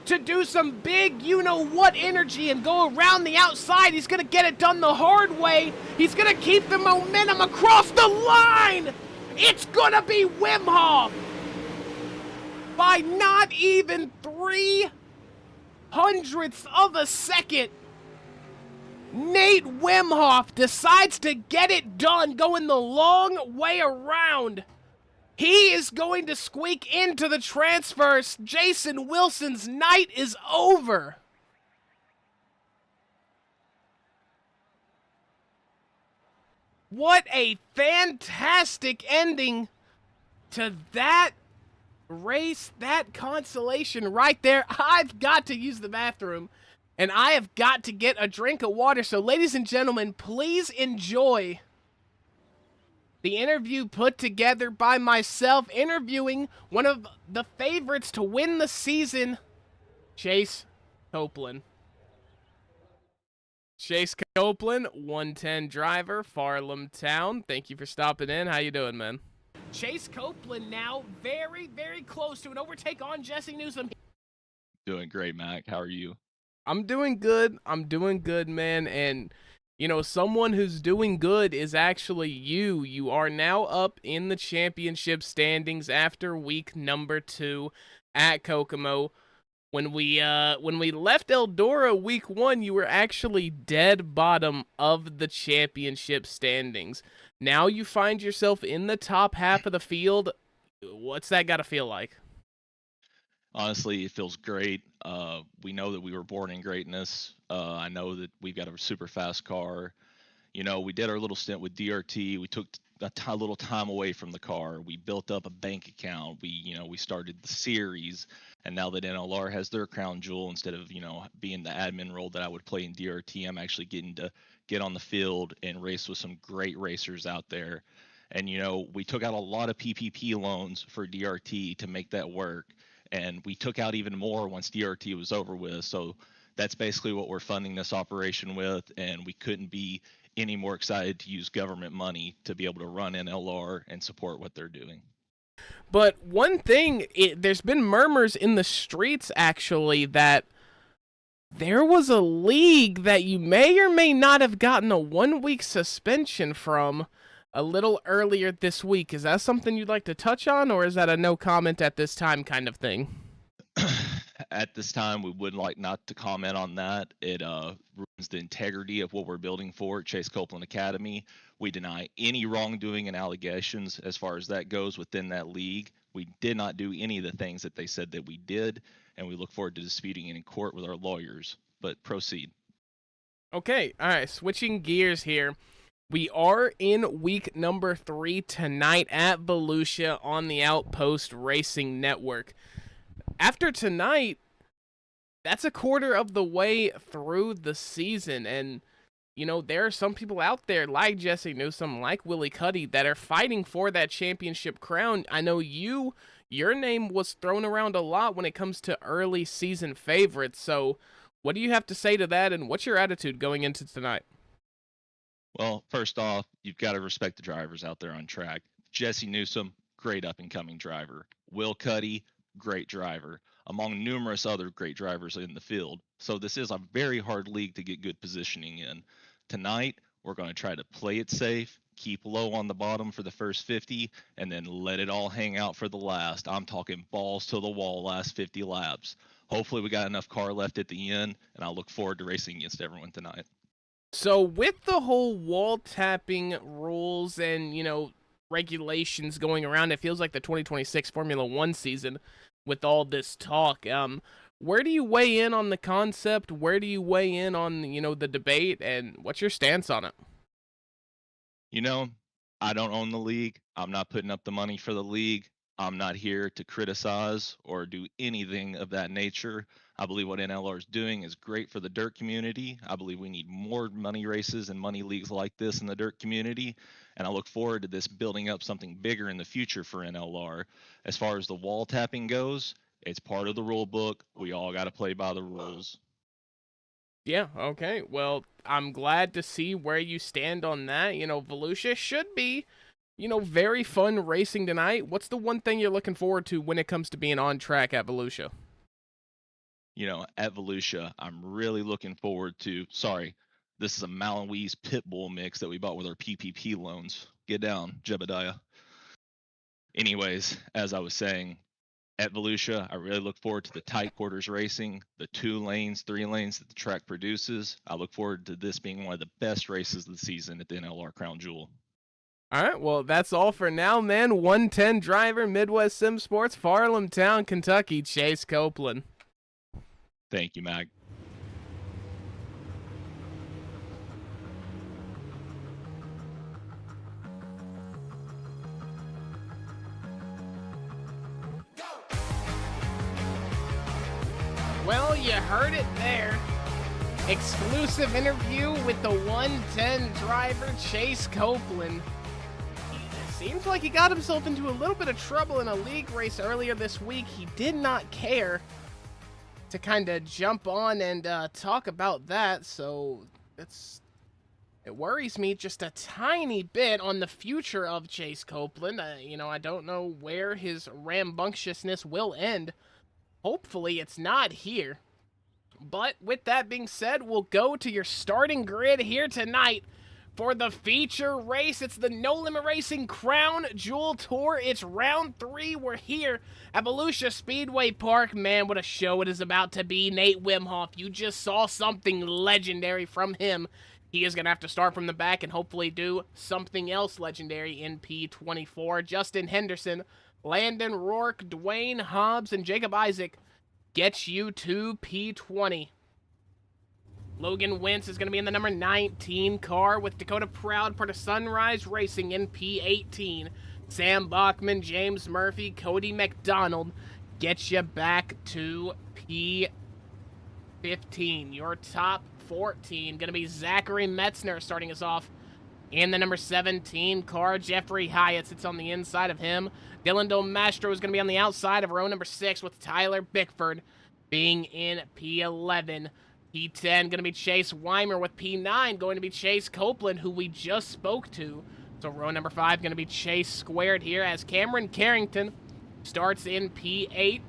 to do some big you-know-what energy and go around the outside. He's going to get it done the hard way. He's going to keep the momentum across the line. It's going to be Wimhoff by not even 0.03 of a second. Nate Wimhoff decides to get it done, going the long way around. He is going to squeak into the transfers. Jason Wilson's night is over. What a fantastic ending to that race, that consolation right there. I've got to use the bathroom, and I have got to get a drink of water. So, ladies and gentlemen, please enjoy the interview put together by myself, interviewing one of the favorites to win the season, Chase Copeland. Chase Copeland, 110 driver, Farlam Town. Thank you for stopping in. How you doing, man? Chase Copeland now very, very close to an overtake on Jesse Newsom. Doing great, Mac. How are you? I'm doing good. I'm doing good, man. And, you know, someone who's doing good is actually you. You are now up in the championship standings after week number 2 at Kokomo. When we left Eldora week 1, you were actually dead bottom of the championship standings. Now you find yourself in the top half of the field. What's that got to feel like? Honestly, it feels great. We know that we were born in greatness. I know that we've got a super fast car. You know, we did our little stint with DRT. We took a little time away from the car. We built up a bank account. We started the series. And now that NLR has their crown jewel, instead of, being the admin role that I would play in DRT, I'm actually getting to get on the field and race with some great racers out there. And, we took out a lot of PPP loans for DRT to make that work. And we took out even more once DRT was over with. So that's basically what we're funding this operation with. And we couldn't be any more excited to use government money to be able to run NLR and support what they're doing. But one thing, there's been murmurs in the streets, actually, that there was a league that you may or may not have gotten a 1-week suspension from a little earlier this week. Is that something you'd like to touch on, or is that a no comment at this time kind of thing? At this time, we would like not to comment on that. It ruins the integrity of what we're building for at Chase Copeland Academy. We deny any wrongdoing and allegations as far as that goes within that league. We did not do any of the things that they said that we did, and we look forward to disputing it in court with our lawyers. But proceed. Okay, all right, switching gears here. We are in week number 3 tonight at Volusia on the OuTPost Racing Network. After tonight, that's a quarter of the way through the season, and there are some people out there like Jesse Newsom, like Willie Cuddy, that are fighting for that championship crown. I know your name was thrown around a lot when it comes to early season favorites, so what do you have to say to that, and what's your attitude going into tonight? Well, first off, you've got to respect the drivers out there on track. Jesse Newsom, great up-and-coming driver. Will Cuddy, great driver, among numerous other great drivers in the field. So this is a very hard league to get good positioning in. Tonight, we're going to try to play it safe, keep low on the bottom for the first 50, and then let it all hang out for the last. I'm talking balls to the wall last 50 laps. Hopefully we got enough car left at the end, and I look forward to racing against everyone tonight. So with the whole wall tapping rules and, regulations going around, it feels like the 2026 Formula 1 season with all this talk. Where do you weigh in on the concept? Where do you weigh in on, the debate, and what's your stance on it? I don't own the league. I'm not putting up the money for the league. I'm not here to criticize or do anything of that nature. I believe what NLR is doing is great for the dirt community. I believe we need more money races and money leagues like this in the dirt community. And I look forward to this building up something bigger in the future for NLR. As far as the wall tapping goes, it's part of the rule book. We all got to play by the rules. Yeah, okay. Well, I'm glad to see where you stand on that. You know, Volusia should be, very fun racing tonight. What's the one thing you're looking forward to when it comes to being on track at Volusia? At Volusia, I'm really looking forward to. Sorry, this is a Malinese pit bull mix that we bought with our PPP loans. Get down, Jebediah. Anyways, as I was saying, at Volusia, I really look forward to the tight quarters racing, the 2 lanes, 3 lanes that the track produces. I look forward to this being one of the best races of the season at the NLR Crown Jewel. All right, well, that's all for now, man. 110 driver, Midwest Sim Sports, Farlamtown, Kentucky, Chase Copeland. Thank you, Mag. Well, you heard it there. Exclusive interview with the 110 driver, Chase Copeland. It seems like he got himself into a little bit of trouble in a league race earlier this week. He did not care to kind of jump on and talk about that, so it worries me just a tiny bit on the future of Chase Copeland. I don't know where his rambunctiousness will end. Hopefully it's not here. But with that being said, we'll go to your starting grid here tonight for the feature race. It's the No Limit Racing Crown Jewel Tour. It's round 3. We're here at Volusia Speedway Park. Man, what a show it is about to be. Nate Wimhoff, you just saw something legendary from him. He is going to have to start from the back and hopefully do something else legendary in P24. Justin Henderson, Landon Rourke, Dwayne Hobbs, and Jacob Isaac gets you to P20. Logan Wentz is going to be in the number 19 car with Dakota Proud, part of Sunrise Racing, in P18. Sam Bachman, James Murphy, Cody McDonald gets you back to P15. Your top 14 going to be Zachary Metzner starting us off in the number 17 car. Jeffrey Hyatt sits on the inside of him. Dylan Domastro is going to be on the outside of row number 6 with Tyler Bickford being in P11. P10 going to be Chase Weimer with P9 going to be Chase Copeland, who we just spoke to. So row number 5 going to be Chase squared here as Cameron Carrington starts in P8.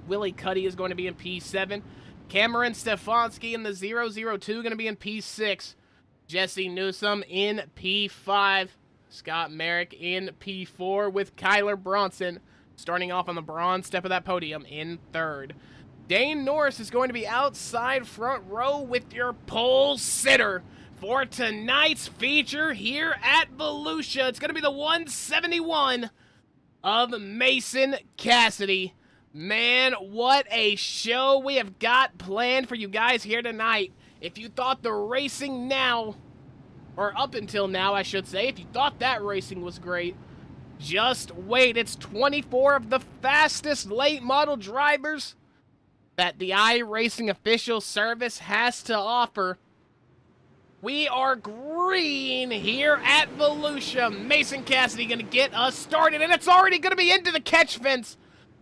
Willie Cuddy is going to be in P7. Cameron Stefanski in the 002 going to be in P6. Jesse Newsom in P5. Scott Merrick in P4 with Kyler Bronson starting off on the bronze step of that podium in 3rd. Dane Norris is going to be outside front row with your pole sitter for tonight's feature here at Volusia. It's going to be the 171 of Mason Cassidy. Man, what a show we have got planned for you guys here tonight. If you thought the racing now, or up until now, I should say, if you thought that racing was great, just wait. It's 24 of the fastest late model drivers that the iRacing official service has to offer. We are green here at Volusia. Mason Cassidy going to get us started, and it's already going to be into the catch fence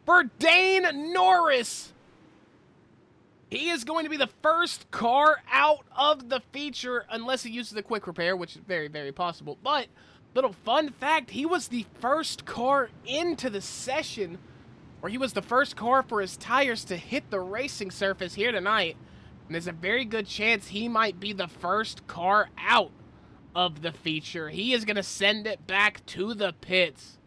for Dane Norris. He is going to be the first car out of the feature, unless he uses the quick repair, which is very, very possible. But, little fun fact, he was the first car into the session, or he was the first car for his tires to hit the racing surface here tonight. And there's a very good chance he might be the first car out of the feature. He is going to send it back to the pits.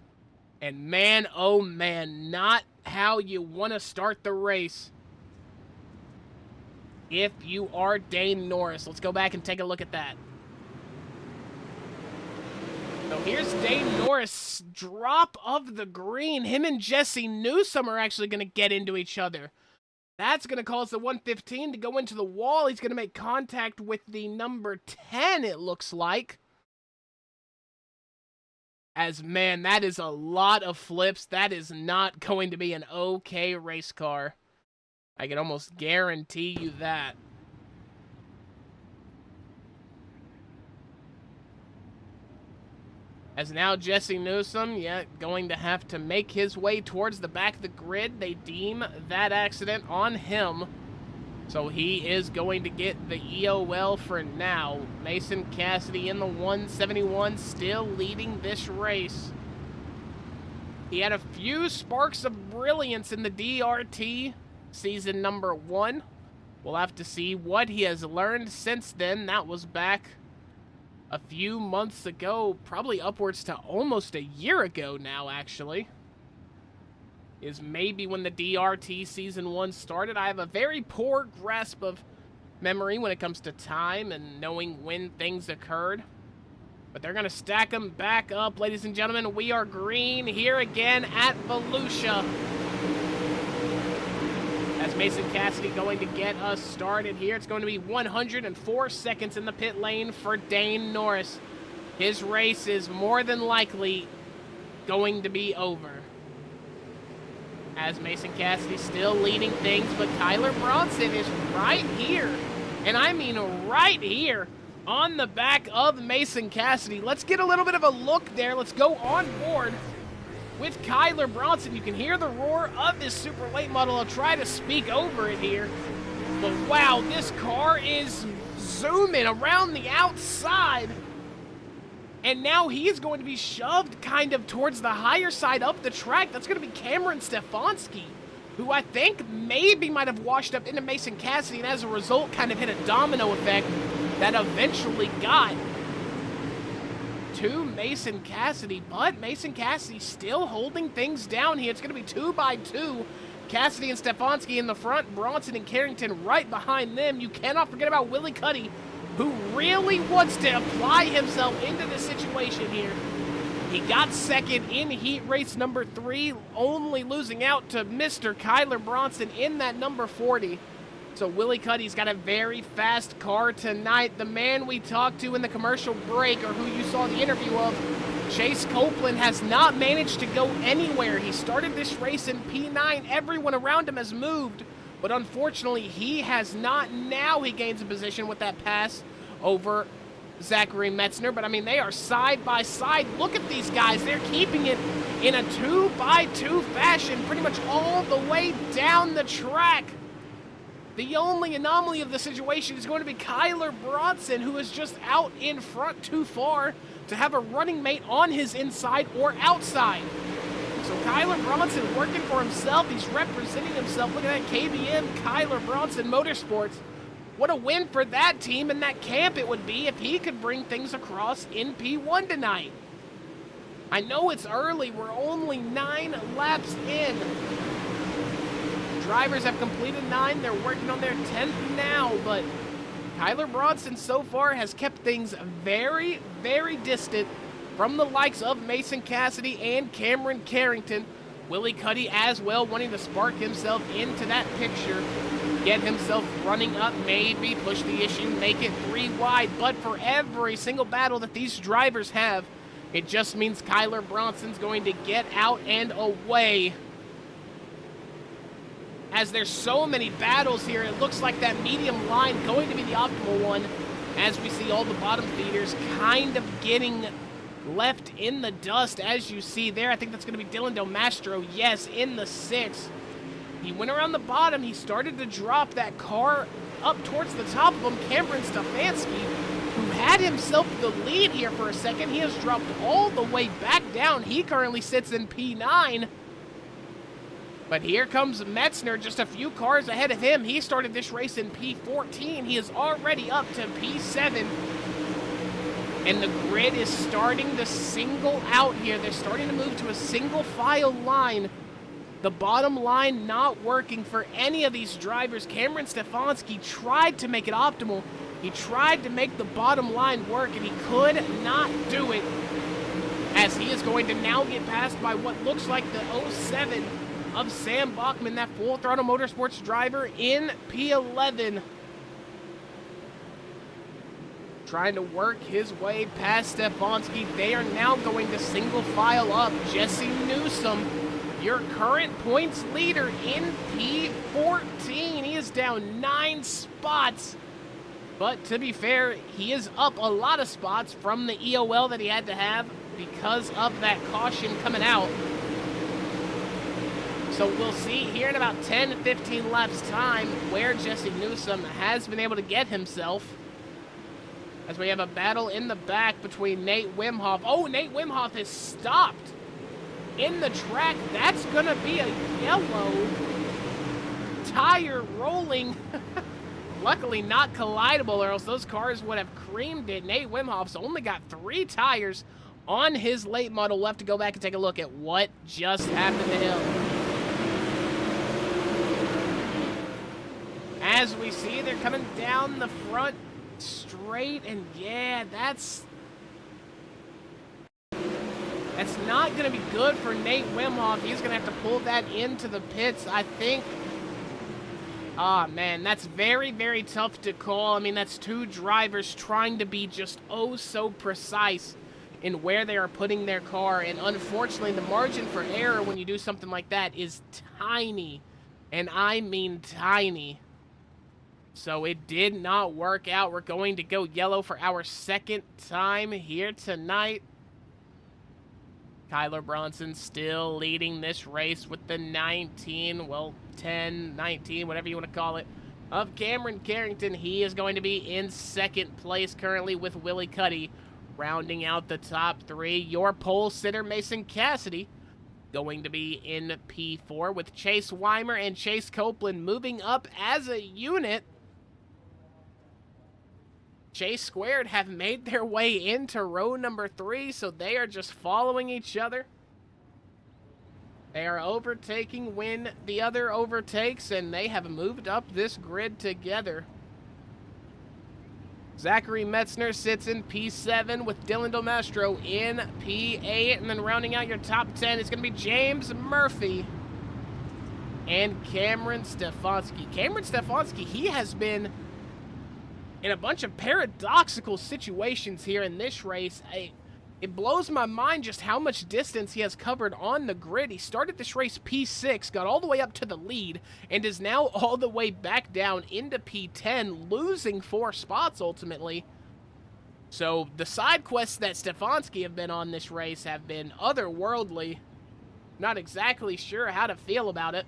And man, oh man, not how you want to start the race if you are Dane Norris. Let's go back and take a look at that. So here's Dane Norris, drop of the green. Him and Jesse Newsom are actually going to get into each other. That's going to cause the 115 to go into the wall. He's going to make contact with the number 10, it looks like. As, man, that is a lot of flips. That is not going to be an okay race car. I can almost guarantee you that. As now Jesse Newsom, going to have to make his way towards the back of the grid. They deem that accident on him. So he is going to get the EOL for now. Mason Cassidy in the 171, still leading this race. He had a few sparks of brilliance in the DRT season number 1. We'll have to see what he has learned since then. That was back a few months ago, probably upwards to almost a year ago now, actually. Is maybe when the DRT Season 1 started. I have a very poor grasp of memory when it comes to time and knowing when things occurred. But they're going to stack them back up, ladies and gentlemen. We are green here again at Volusia. As Mason Cassidy going to get us started here. It's going to be 104 seconds in the pit lane for Dane Norris. His race is more than likely going to be over. As Mason Cassidy still leading things, but Kyler Bronson is right here. And I mean right here on the back of Mason Cassidy. Let's get a little bit of a look there. Let's go on board with Kyler Bronson. You can hear the roar of this super late model. I'll try to speak over it here. But wow, this car is zooming around the outside. And now he's going to be shoved kind of towards the higher side up the track. That's going to be Cameron Stefanski, who I think maybe might have washed up into Mason Cassidy and as a result kind of hit a domino effect that eventually got to Mason Cassidy. But Mason Cassidy still holding things down here. It's going to be 2 by 2. Cassidy and Stefanski in the front, Bronson and Carrington right behind them. You cannot forget about Willie Cuddy, who really wants to apply himself into this situation here. He got second in heat race number 3, only losing out to Mr. Kyler Bronson in that number 40. So Willie Cuddy's got a very fast car tonight. The man we talked to in the commercial break, or who you saw the interview of, Chase Copeland, has not managed to go anywhere. He started this race in P9. Everyone around him has moved, but unfortunately he has not. Now he gains a position with that pass over Zachary Metzner. But I mean, they are side by side. Look at these guys. They're keeping it in a 2 by 2 fashion pretty much all the way down the track. The only anomaly of the situation is going to be Kyler Bronson, who is just out in front too far to have a running mate on his inside or outside. So Kyler Bronson working for himself. He's representing himself. Look at that KBM, Kyler Bronson Motorsports. What a win for that team and that camp it would be if he could bring things across in P1 tonight. I know it's early. We're only 9 laps in. Drivers have completed 9. They're working on their 10th now, but Kyler Bronson so far has kept things very, very distant from the likes of Mason Cassidy and Cameron Carrington. Willie Cuddy as well, wanting to spark himself into that picture, get himself running up, maybe push the issue, make it 3 wide. But for every single battle that these drivers have, it just means Kyler Bronson's going to get out and away. As there's so many battles here, it looks like that medium line going to be the optimal one, as we see all the bottom feeders kind of getting left in the dust, as you see there. I think that's going to be Dylan Del Mastro, yes, in the 6. He went around the bottom. He started to drop that car up towards the top of him. Cameron Stefanski, who had himself the lead here for a second, he has dropped all the way back down. He currently sits in P9. But here comes Metzner, just a few cars ahead of him. He started this race in P14. He is already up to P7. And the grid is starting to single out here. They're starting to move to a single file line. The bottom line not working for any of these drivers. Cameron Stefanski tried to make it optimal. He tried to make the bottom line work, and he could not do it, as he is going to now get passed by what looks like the 07 of Sam Bachman, that Full Throttle Motorsports driver in P11. trying to work his way past Stefanski. They are now going to single file up. Jesse Newsom, your current points leader in P14. He is down 9 spots. But to be fair, he is up a lot of spots from the EOL that he had to have because of that caution coming out. So we'll see here in about 10 to 15 laps time where Jesse Newsom has been able to get himself. As we have a battle in the back between Nate Wimhoff. Oh, Nate Wimhoff is stopped in the track. That's going to be a yellow tire rolling. Luckily not collidable, or else those cars would have creamed it. Nate Wimhoff's only got 3 tires on his late model. We'll have to go back and take a look at what just happened to him. As we see, they're coming down the front straight, and yeah, that's not going to be good for Nate Wimhoff. He's going to have to pull that into the pits, I think. Ah, man, that's very, very tough to call. I mean, that's 2 drivers trying to be just oh so precise in where they are putting their car, and unfortunately, the margin for error when you do something like that is tiny, and I mean tiny. So it did not work out. We're going to go yellow for our 2nd time here tonight. Kyler Bronson still leading this race with the 19, well, 10, 19, whatever you want to call it, of Cameron Carrington. He is going to be in 2nd place currently with Willie Cuddy rounding out the top 3. Your pole sitter, Mason Cassidy, going to be in P4 with Chase Weimer and Chase Copeland moving up as a unit. Chase Squared have made their way into row number 3, so they are just following each other. They are overtaking when the other overtakes, and they have moved up this grid together. Zachary Metzner sits in P7 with Dylan Domastro in P8, and then rounding out your top 10 is going to be James Murphy and Cameron Stefanski. Cameron Stefanski, he has been in a bunch of paradoxical situations here in this race. It blows my mind just how much distance he has covered on the grid. He started this race P6, got all the way up to the lead, and is now all the way back down into P10, losing 4 spots ultimately. So the side quests that Stefanski have been on this race have been otherworldly. Not exactly sure how to feel about it.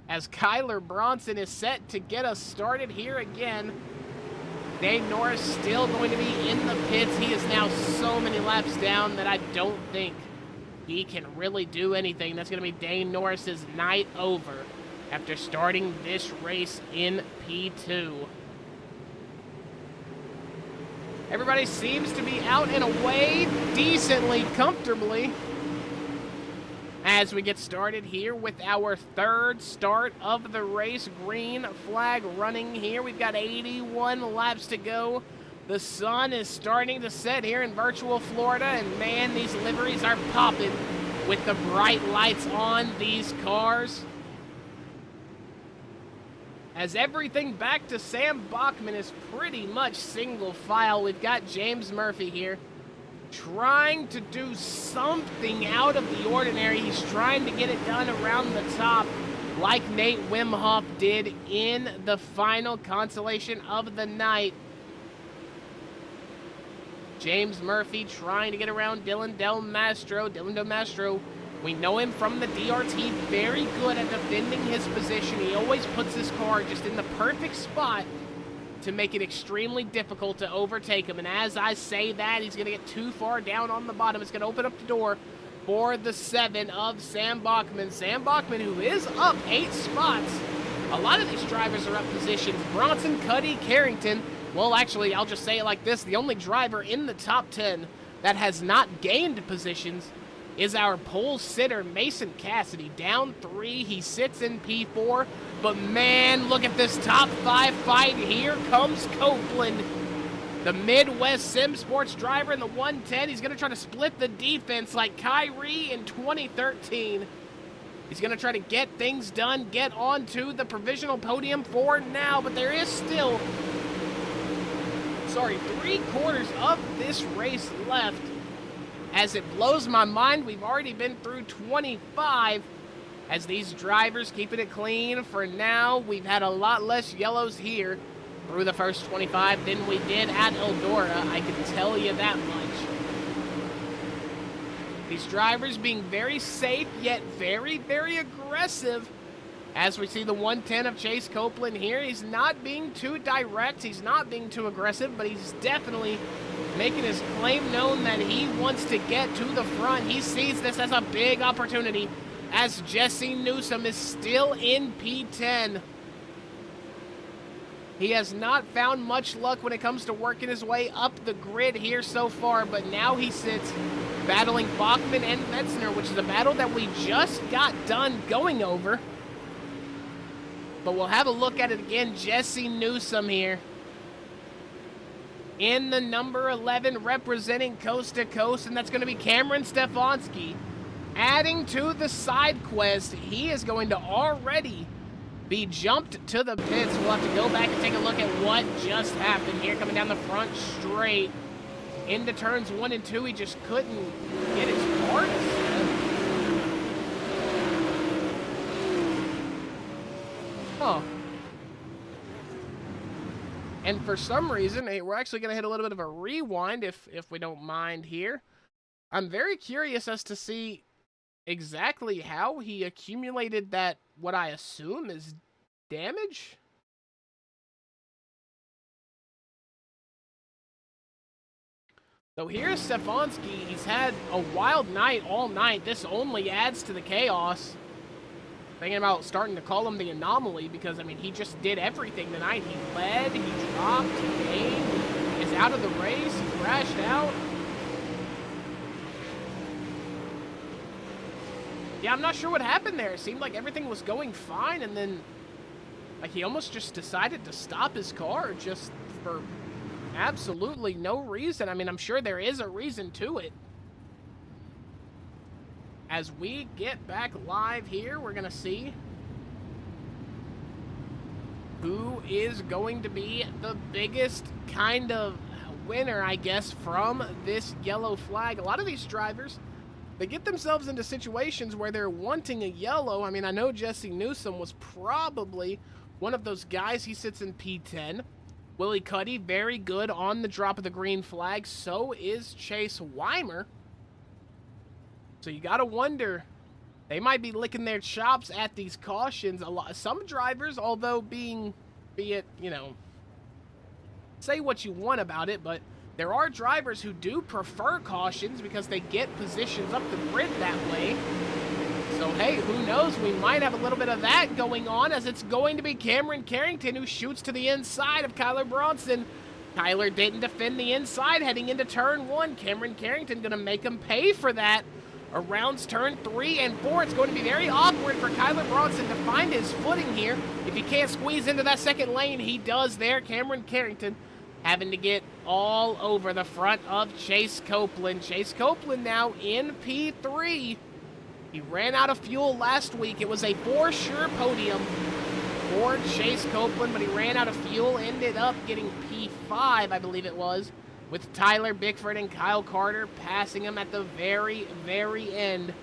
As Kyler Bronson is set to get us started here again. Dane Norris still going to be in the pits. He is now so many laps down that I don't think he can really do anything. That's going to be Dane Norris's night over after starting this race in P2. Everybody seems to be out and away decently, comfortably, as we get started here with our 3rd start of the race. Green flag running here. We've got 81 laps to go. The sun is starting to set here in virtual Florida, and man, these liveries are popping with the bright lights on these cars. As everything back to Sam Bachman is pretty much single file. We've got James Murphy here, trying to do something out of the ordinary. He's trying to get it done around the top like Nate Wimhoff did in the final consolation of the night. James Murphy trying to get around Dylan Del Mastro. Dylan Del Mastro, we know him from the DRT, very good at defending his position. He always puts his car just in the perfect spot to make it extremely difficult to overtake him. And as I say that, he's going to get too far down on the bottom. It's going to open up the door for the 7 of Sam Bachman. Sam Bachman, who is up 8 spots. A lot of these drivers are up positions. Bronson, Cuddy, Carrington. Well, actually, I'll just say it like this. The only driver in the top 10 that has not gained positions is our pole sitter, Mason Cassidy. Down 3, he sits in P4. But man, look at this top 5 fight. Here comes Copeland, the Midwest Sim Sports driver in the 110. He's going to try to split the defense like Kyrie in 2013. He's going to try to get things done, get onto the provisional podium for now, but there is still sorry, 3/4 of this race left. As it blows my mind, we've already been through 25. As these drivers keeping it clean for now. We've had a lot less yellows here through the first 25 than we did at Eldora. I can tell you that much. These drivers being very safe, yet very, very aggressive. As we see the 110 of Chase Copeland here, he's not being too direct, he's not being too aggressive, but he's definitely making his claim known that he wants to get to the front. He sees this as a big opportunity, as Jesse Newsom is still in P10. He has not found much luck when it comes to working his way up the grid here so far, but now he sits battling Bachman and Metzner, which is a battle that we just got done going over. But we'll have a look at it again. Jesse Newsom here in the number 11, representing Coast to Coast, and that's going to be Cameron Stefanski. Adding to the side quest, he is going to already be jumped to the pits. We'll have to go back and take a look at what just happened here. Coming down the front straight into turns 1 and 2, he just couldn't get his car to set. Huh. And for some reason, hey, we're actually going to hit a little bit of a rewind if we don't mind here. I'm very curious as to see exactly how he accumulated that, what I assume is damage. So here's Stefanski. He's had a wild night all night. This only adds to the chaos. Thinking about starting to call him the anomaly because, I mean, he just did everything tonight. He led, he dropped, he gained, he is out of the race, he crashed out. Yeah, I'm not sure what happened there. It seemed like everything was going fine, and then, like, he almost just decided to stop his car just for absolutely no reason. I mean, I'm sure there is a reason to it. As we get back live here, we're going to see who is going to be the biggest kind of winner, I guess, from this yellow flag. A lot of these drivers, they get themselves into situations where they're wanting a yellow. I mean, I know Jesse Newsom was probably one of those guys. He sits in P10. Willie Cuddy, very good on the drop of the green flag. So is Chase Weimer. So you got to wonder, they might be licking their chops at these cautions. Some drivers, although be it, you know, say what you want about it, but there are drivers who do prefer cautions because they get positions up the grid that way. So, hey, who knows? We might have a little bit of that going on, as it's going to be Cameron Carrington who shoots to the inside of Kyler Bronson. Kyler didn't defend the inside heading into turn 1. Cameron Carrington going to make him pay for that. Around turn 3 and 4, it's going to be very awkward for Kyler Bronson to find his footing here. If he can't squeeze into that second lane, he does there. Cameron Carrington having to get all over the front of Chase Copeland. Chase Copeland now in P3. He ran out of fuel last week. It was a for sure podium for Chase Copeland, but he ran out of fuel, ended up getting P5, I believe it was, with Tyler Bickford and Kyle Carter passing him at the very, very end.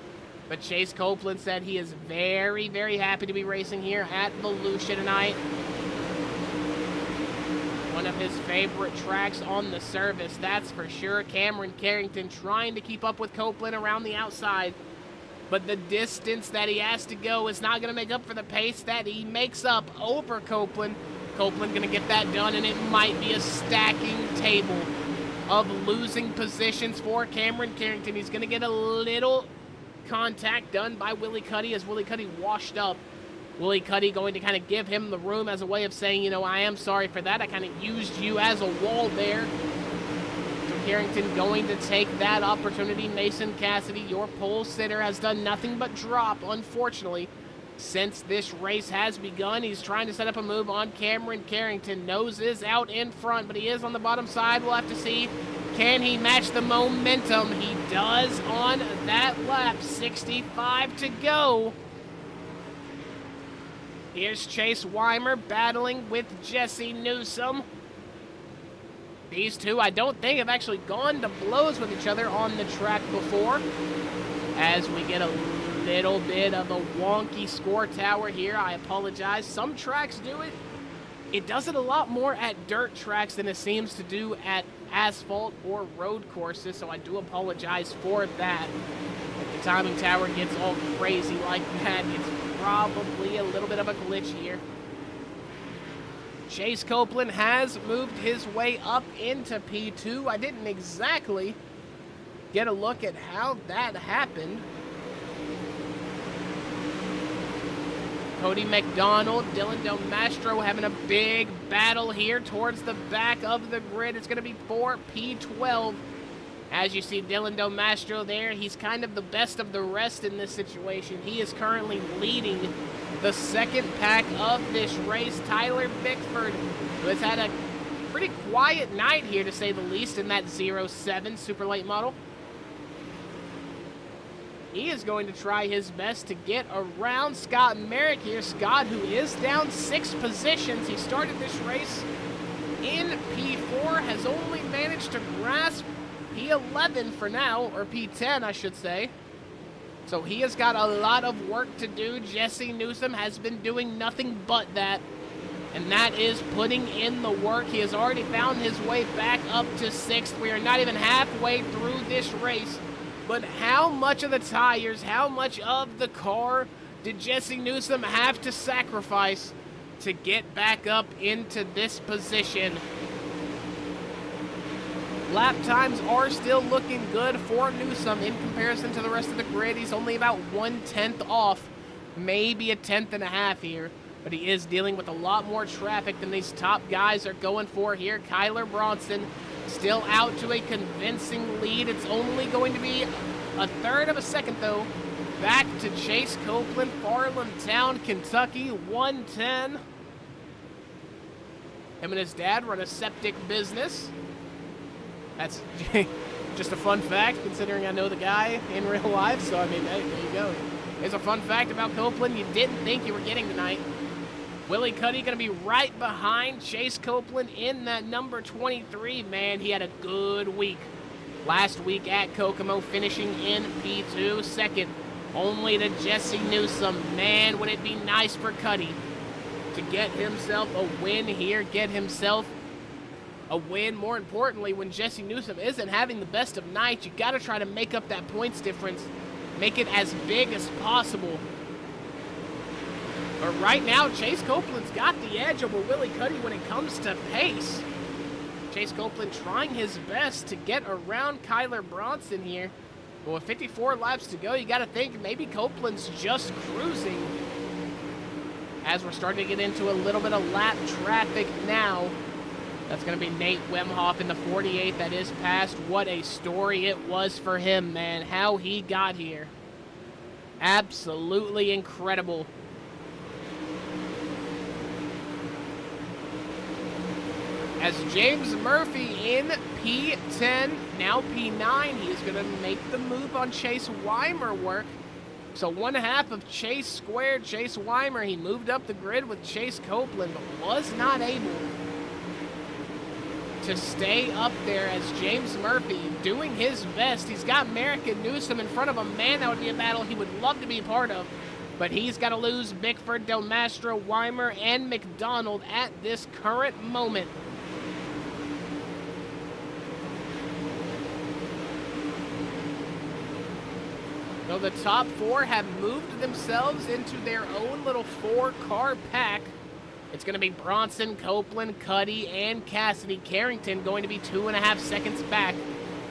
But Chase Copeland said he is very, very happy to be racing here at Volusia tonight. One of his favorite tracks on the service, that's for sure. Cameron Carrington trying to keep up with Copeland around the outside. But the distance that he has to go is not going to make up for the pace that he makes up over Copeland. Copeland going to get that done, and it might be a stacking table of losing positions for Cameron Carrington. He's going to get a little contact done by Willie Cuddy as Willie Cuddy washed up. Willie Cuddy going to kind of give him the room as a way of saying, you know, I am sorry for that. I kind of used you as a wall there. So Carrington going to take that opportunity. Mason Cassidy, your pole sitter, has done nothing but drop, unfortunately, since this race has begun. He's trying to set up a move on Cameron Carrington. Nose is out in front, but he is on the bottom side. We'll have to see, can he match the momentum? He does on that lap. 65 to go. Here's Chase Weimer battling with Jesse Newsom. These two, I don't think, have actually gone to blows with each other on the track before. As we get a little bit of a wonky score tower here, I apologize. Some tracks do it. It does it a lot more at dirt tracks than it seems to do at asphalt or road courses, so I do apologize for that. If the timing tower gets all crazy like that, it's probably a little bit of a glitch here. Chase Copeland has moved his way up into P2. I didn't exactly get a look at how that happened. Cody McDonald, Dylan Domastro having a big battle here towards the back of the grid. It's going to be for P12. As you see Dylan Domastro there, he's kind of the best of the rest in this situation. He is currently leading the second pack of this race. Tyler Bickford, who has had a pretty quiet night here, to say the least, in that 07 super late model. He is going to try his best to get around Scott Merrick here. Scott, who is down 6 positions. He started this race in P4, has only managed to grasp P11 for now, or P10, I should say. So he has got a lot of work to do. Jesse Newsom has been doing nothing but that, and that is putting in the work. He has already found his way back up to 6th. We are not even halfway through this race. But how much of the tires, how much of the car did Jesse Newsom have to sacrifice to get back up into this position? Lap times are still looking good for Newsom in comparison to the rest of the grid. He's only about 1/10 off, maybe a 10.5 here. But he is dealing with a lot more traffic than these top guys are going for here. Kyler Bronson still out to a convincing lead. It's only going to be a third of a second, though. Back to Chase Copeland, Farlamtown, Kentucky, 110. Him and his dad run a septic business. That's just a fun fact, considering I know the guy in real life. So, I mean, hey, there you go. Here's a fun fact about Copeland you didn't think you were getting tonight. Willie Cuddy going to be right behind Chase Copeland in that number 23. Man, he had a good week last week at Kokomo, finishing in P2. Second only to Jesse Newsom. Man, would it be nice for Cuddy to get himself a win here, get himself a win. More importantly, when Jesse Newsom isn't having the best of nights, you got to try to make up that points difference, make it as big as possible. But right now, Chase Copeland's got the edge over Willie Cuddy when it comes to pace. Chase Copeland trying his best to get around Kyler Bronson here. But with 54 laps to go, you got to think maybe Copeland's just cruising. As we're starting to get into a little bit of lap traffic now. That's going to be Nate Wemhoff in the 48 that is passed. What a story it was for him, man. How he got here. Absolutely incredible. As James Murphy in P10, now P9, he is going to make the move on Chase Weimer work. So 1/2 of Chase squared. Chase Weimer, he moved up the grid with Chase Copeland, but was not able to stay up there as James Murphy doing his best. He's got Merrick and Newsom in front of him. Man, that would be a battle he would love to be a part of. But he's got to lose Bickford, Del Mastro, Weimer, and McDonald at this current moment. So the top 4 have moved themselves into their own little 4-car pack. It's going to be Bronson, Copeland, Cuddy, and Cassidy. Carrington going to be 2.5 seconds back,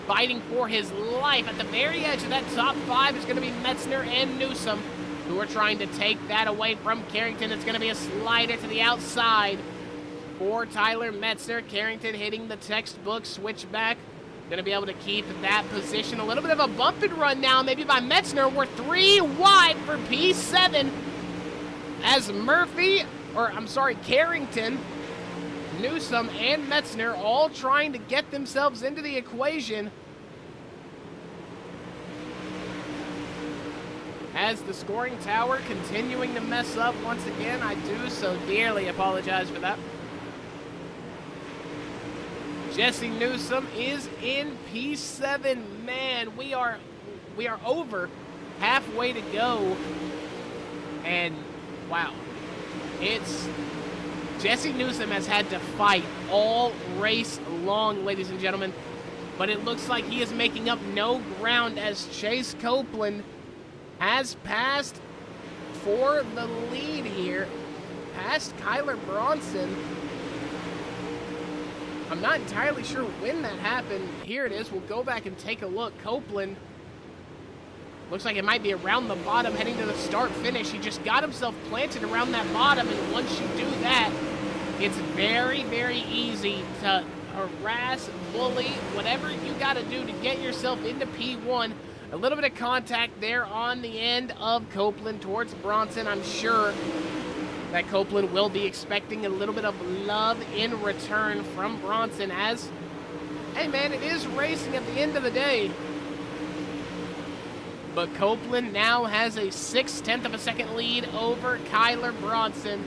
fighting for his life. At the very edge of that top 5 is going to be Metzner and Newsom, who are trying to take that away from Carrington. It's going to be a slider to the outside for Tyler Metzner. Carrington hitting the textbook switchback. Going to be able to keep that position. A little bit of a bump and run now, maybe by Metzner. We're 3 wide for P7 as Carrington, Newsom, and Metzner all trying to get themselves into the equation. As the scoring tower continuing to mess up once again, I do so dearly apologize for that. Jesse Newsom is in P7. Man, we are over halfway to go. And wow, it's Jesse Newsom has had to fight all race long, ladies and gentlemen. But it looks like he is making up no ground as Chase Copeland has passed for the lead here, past Kyler Bronson. I'm not entirely sure when that happened. Here it is. We'll go back and take a look. Copeland looks like it might be around the bottom heading to the start-finish. He just got himself planted around that bottom, and once you do that, it's very, very easy to harass, bully, whatever you got to do to get yourself into P1. A little bit of contact there on the end of Copeland towards Bronson. I'm sure that Copeland will be expecting a little bit of love in return from Bronson as, hey man, it is racing at the end of the day. But Copeland now has a 0.6 of a second lead over Kyler Bronson.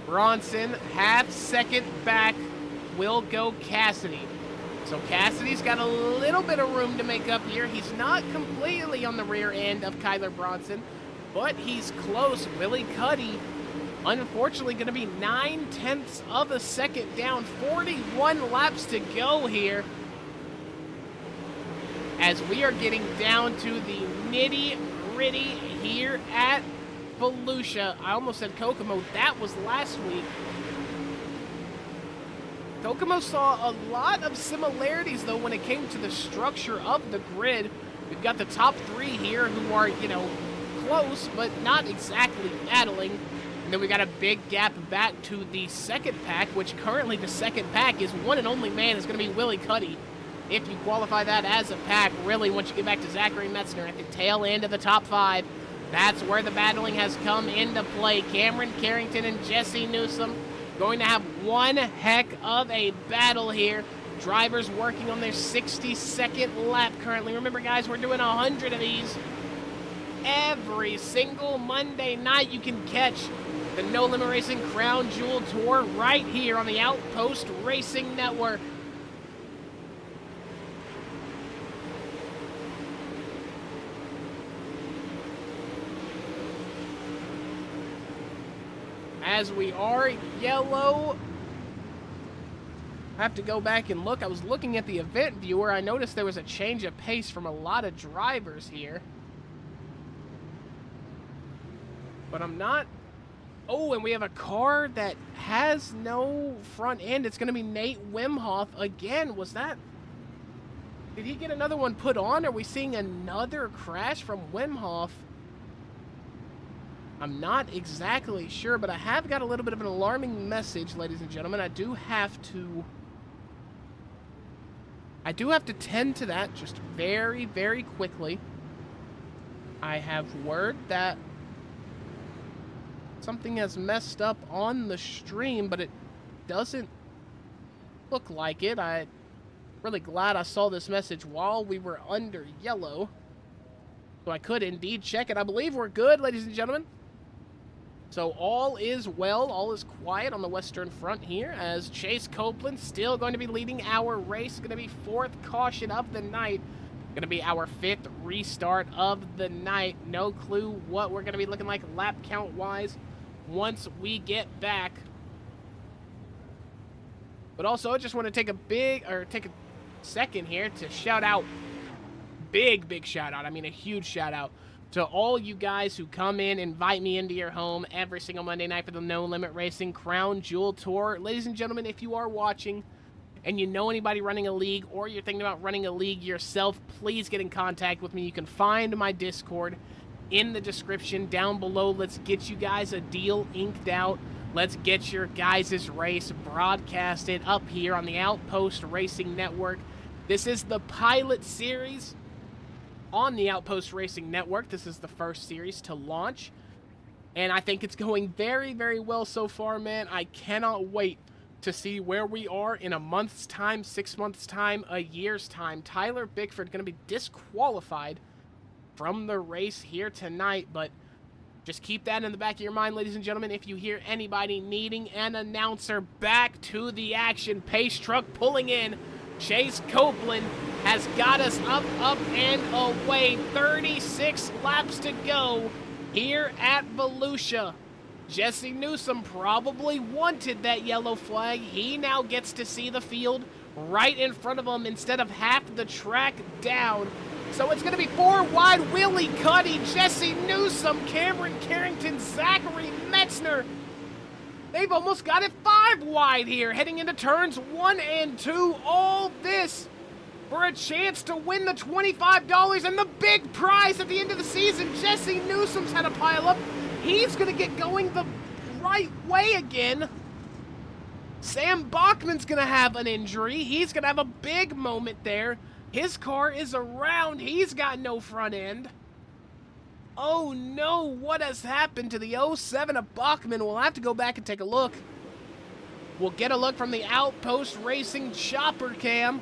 Bronson, half second back, will go Cassidy. So Cassidy's got a little bit of room to make up here. He's not completely on the rear end of Kyler Bronson, but he's close. Willie Cuddy, unfortunately, going to be 0.9 of a second down. 41 laps to go here, as we are getting down to the nitty-gritty here at Volusia. I almost said Kokomo. That was last week. Kokomo saw a lot of similarities, though, when it came to the structure of the grid. We've got the top three here who are, you know, close, but not exactly battling. And then we got a big gap back to the second pack, which currently the second pack is one and only man is going to be Willie Cuddy. If you qualify that as a pack, really, once you get back to Zachary Metzner at the tail end of the top five, that's where the battling has come into play. Cameron Carrington and Jesse Newsom going to have one heck of a battle here. Drivers working on their 62nd lap currently. Remember, guys, we're doing 100 of these every single Monday night. You can catch the No Limit Racing Crown Jewel Tour right here on the OuTPost Racing Network. As we are yellow, I have to go back and look. I was looking at the event viewer. I noticed there was a change of pace from a lot of drivers here. But I'm not... Oh, and we have a car that has no front end. It's going to be Nate Wimhoff again. Was that... Did he get another one put on? Are we seeing another crash from Wimhoff? I'm not exactly sure, but I have got a little bit of an alarming message, ladies and gentlemen. I do have to tend to that just very, very quickly. I have word that something has messed up on the stream, but it doesn't look like it. I'm really glad I saw this message while we were under yellow, so I could indeed check it. I believe we're good, ladies and gentlemen. So all is well, all is quiet on the Western Front here, as Chase Copeland still going to be leading our race. Going to be fourth caution of the night. Going to be our fifth restart of the night. No clue what we're going to be looking like lap count-wise once we get back. But also, I just want to take a second here to shout out, big shout out. I mean, a huge shout out to all you guys who come in, invite me into your home every single Monday night for the No Limit Racing Crown Jewel Tour. Ladies and gentlemen, if you are watching and you know anybody running a league, or you're thinking about running a league yourself, please get in contact with me. You can find my Discord in the description down below. Let's get you guys a deal inked out. Let's get your guys' race broadcasted up here on the OuTPost Racing Network. This is the pilot series on the OuTPost Racing Network. This is the first series to launch, and I think it's going very, very well so far, man. I cannot wait to see where we are in a month's time, 6 months' time, a year's time. Tyler Bickford going to be disqualified from the race here tonight, but Just keep that in the back of your mind, ladies and gentlemen. If you hear anybody needing an announcer, back to the action. Pace truck pulling in. Chase Copeland has got us up, and away. 36 laps to go here at Volusia. Jesse Newsom probably wanted that yellow flag. He now gets to see the field right in front of him instead of half the track down. So it's going to be 4 wide. Willie Cuddy, Jesse Newsom, Cameron Carrington, Zachary Metzner. They've almost got it 5 wide here, heading into turns 1 and 2. All this for a chance to win the $25 and the big prize at the end of the season. Jesse Newsom's had a pile up. He's going to get going the right way again. Sam Bachman's going to have an injury. He's going to have a big moment there. His car is around. He's got no front end. Oh no, what has happened to the 07 of Bachman? We'll have to go back and take a look. We'll get a look from the OuTPost Racing chopper cam,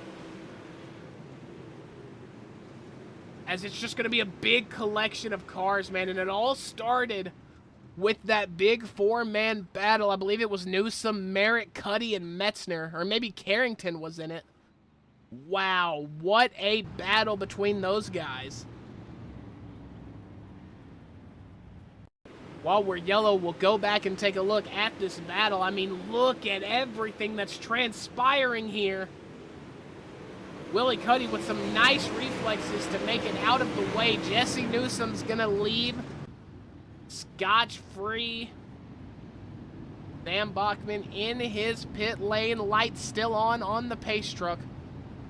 as it's just going to be a big collection of cars, man. And it all started with that big 4-man battle. I believe it was Newsom, Merritt, Cuddy, and Metzner. Or maybe Carrington was in it. Wow, what a battle between those guys. While we're yellow, we'll go back and take a look at this battle. I mean, look at everything that's transpiring here. Willie Cuddy with some nice reflexes to make it out of the way. Jesse Newsom's going to leave scotch-free. Sam Bachman in his pit lane. Lights still on the pace truck.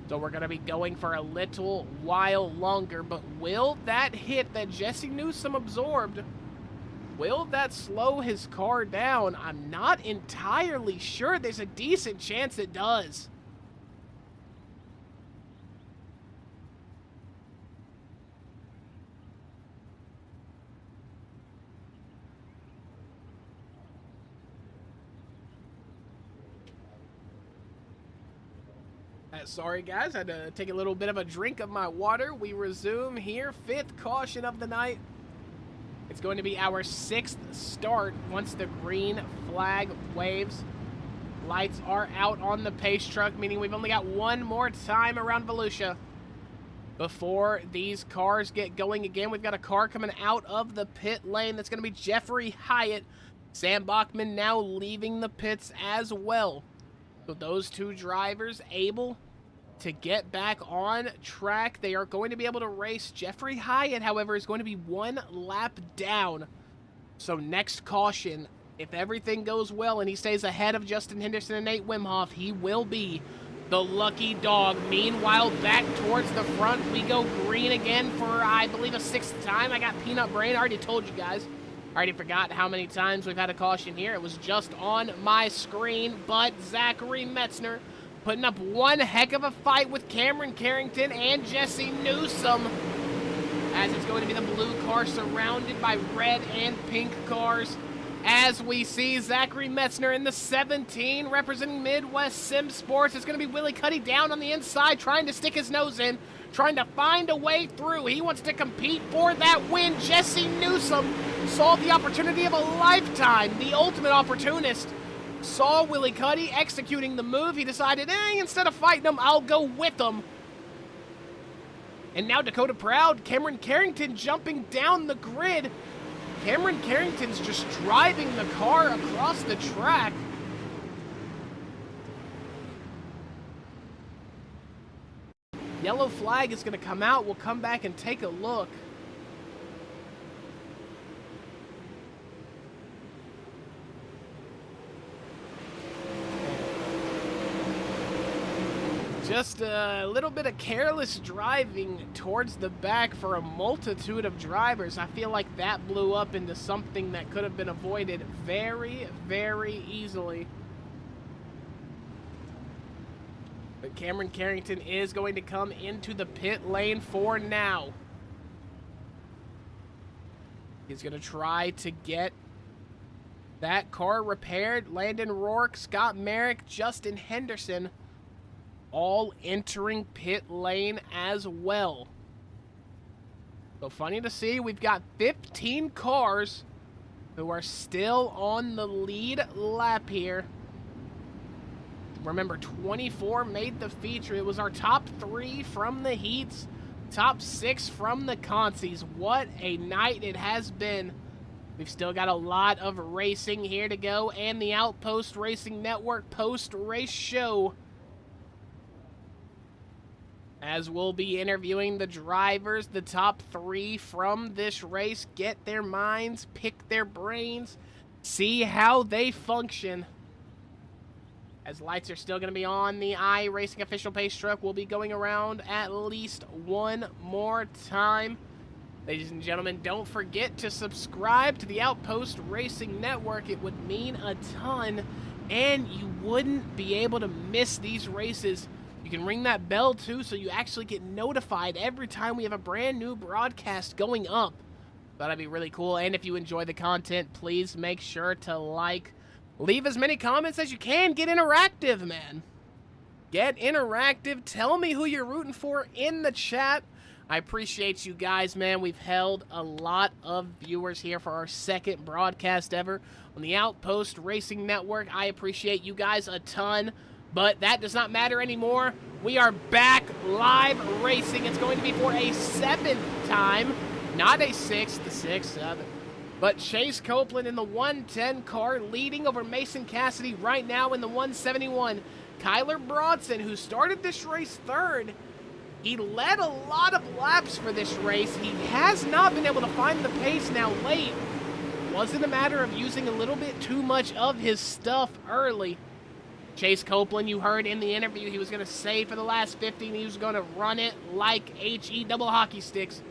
So we're going to be going for a little while longer. But will that hit that Jesse Newsom absorbed, will that slow his car down? I'm not entirely sure. There's a decent chance it does. Sorry guys, I had to take a little bit of a drink of my water. We resume here, 5th caution of the night. It's going to be our 6th start once the green flag waves. Lights are out on the pace truck, meaning we've only got one more time around Volusia before these cars get going again. We've got a car coming out of the pit lane. That's going to be Jeffrey Hyatt. Sam Bachman now leaving the pits as well. So those two drivers able to get back on track. They are going to be able to race. Jeffrey Hyatt, however, is going to be 1 lap down. So next caution, if everything goes well and he stays ahead of Justin Henderson and Nate Wimhoff, he will be the lucky dog. Meanwhile, back towards the front, we go green again for, I believe, a 6th time. I got peanut brain. I already told you guys. I already forgot how many times we've had a caution here. It was just on my screen, but Zachary Metzner putting up one heck of a fight with Cameron Carrington and Jesse Newsom, as it's going to be the blue car surrounded by red and pink cars. As we see Zachary Metzner in the 17 representing Midwest Sim Sports. It's going to be Willie Cuddy down on the inside trying to stick his nose in, trying to find a way through. He wants to compete for that win. Jesse Newsom saw the opportunity of a lifetime. The ultimate opportunist saw Willie Cuddy executing the move. He decided, instead of fighting him, I'll go with him. And now Dakota Proud, Cameron Carrington jumping down the grid. Cameron Carrington's just driving the car across the track. Yellow flag is going to come out. We'll come back and take a look. Just a little bit of careless driving towards the back for a multitude of drivers. I feel like that blew up into something that could have been avoided very, very easily. But Cameron Carrington is going to come into the pit lane for now. He's going to try to get that car repaired. Landon Rourke, Scott Merrick, Justin Henderson, all entering pit lane as well. So funny to see, we've got 15 cars who are still on the lead lap here. Remember, 24 made the feature. It was our top 3 from the heats, top 6 from the consies. What a night it has been. We've still got a lot of racing here to go, and the OuTPost Racing Network post-race show, as we'll be interviewing the drivers, the top 3 from this race, get their minds, pick their brains, see how they function. As lights are still going to be on, the iRacing official pace truck will be going around at least one more time. Ladies and gentlemen, don't forget to subscribe to the OuTPost Racing Network. It would mean a ton, and you wouldn't be able to miss these races. You can ring that bell too, so you actually get notified every time we have a brand new broadcast going up. That'd be really cool. And if you enjoy the content, please make sure to like, leave as many comments as you can. Get interactive, man. Get interactive. Tell me who you're rooting for in the chat. I appreciate you guys, man. We've held a lot of viewers here for our second broadcast ever on the OuTPost Racing Network. I appreciate you guys a ton. But that does not matter anymore. We are back live racing. It's going to be for a 7th time, not a 6th, the 6th, 7th. But Chase Copeland in the 110 car, leading over Mason Cassidy right now in the 171. Kyler Bronson, who started this race 3rd, he led a lot of laps for this race. He has not been able to find the pace now late. Wasn't a matter of using a little bit too much of his stuff early. Chase Copeland, you heard in the interview, he was going to say for the last 50, and he was going to run it like HE double hockey sticks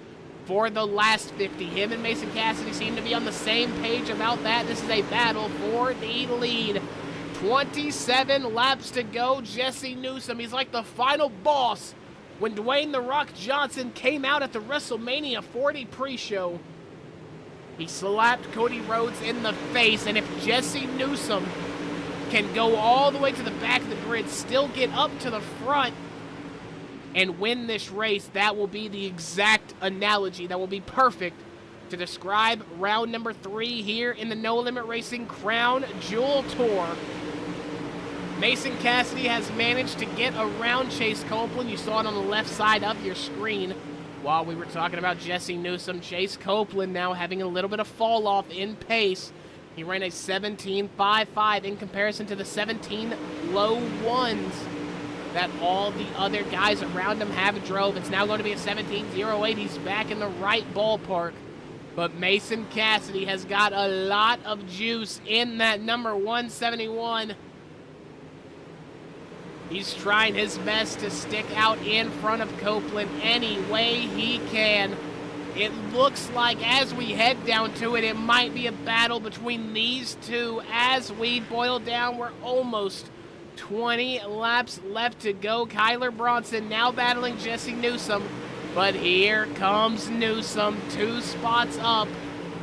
for the last 50. Him and Mason Cassidy seem to be on the same page about that. This is a battle for the lead. 27 laps to go. Jesse Newsom, he's like the final boss when Dwayne "The Rock" Johnson came out at the WrestleMania 40 pre-show. He slapped Cody Rhodes in the face, and if Jesse Newsom can go all the way to the back of the grid, still get up to the front, and win this race, that will be the exact analogy that will be perfect to describe round number 3 here in the No Limit Racing Crown Jewel Tour. Mason Cassidy has managed to get around Chase Copeland. You saw it on the left side of your screen while we were talking about Jesse Newsom. Chase Copeland now having a little bit of fall off in pace. He ran a 17.55 in comparison to the 17 low ones that all the other guys around him have drove. It's now going to be a 17.08. He's back in the right ballpark. But Mason Cassidy has got a lot of juice in that number 171. He's trying his best to stick out in front of Copeland any way he can. It looks like as we head down to it, it might be a battle between these two. As we boil down, we're almost 20 laps left to go. Kyler Bronson now battling Jesse Newsom. But here comes Newsom, 2 spots up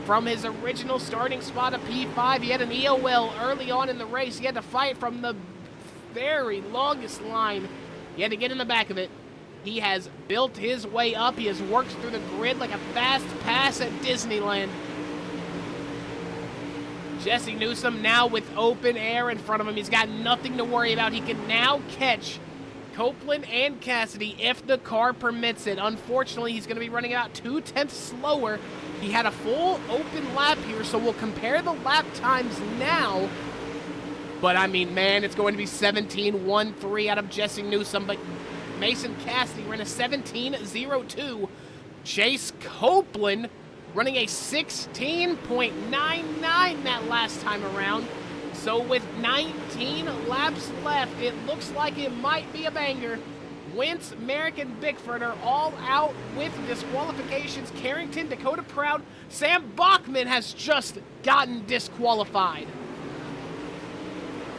from his original starting spot of P5. He had an EOL early on in the race. He had to fight from the very longest line. He had to get in the back of it. He has built his way up. He has worked through the grid like a fast pass at Disneyland. Jesse Newsom now with open air in front of him. He's got nothing to worry about. He can now catch Copeland and Cassidy if the car permits it. Unfortunately, he's going to be running out 2/10 slower. He had a full open lap here, so we'll compare the lap times now. But, I mean, man, it's going to be 17.13 out of Jesse Newsom. But Mason Cassidy ran a 17.02. Chase Copeland running a 16.99 that last time around. So with 19 laps left, it looks like it might be a banger. Wentz, Merrick, and Bickford are all out with disqualifications. Carrington, Dakota Proud, Sam Bachman has just gotten disqualified.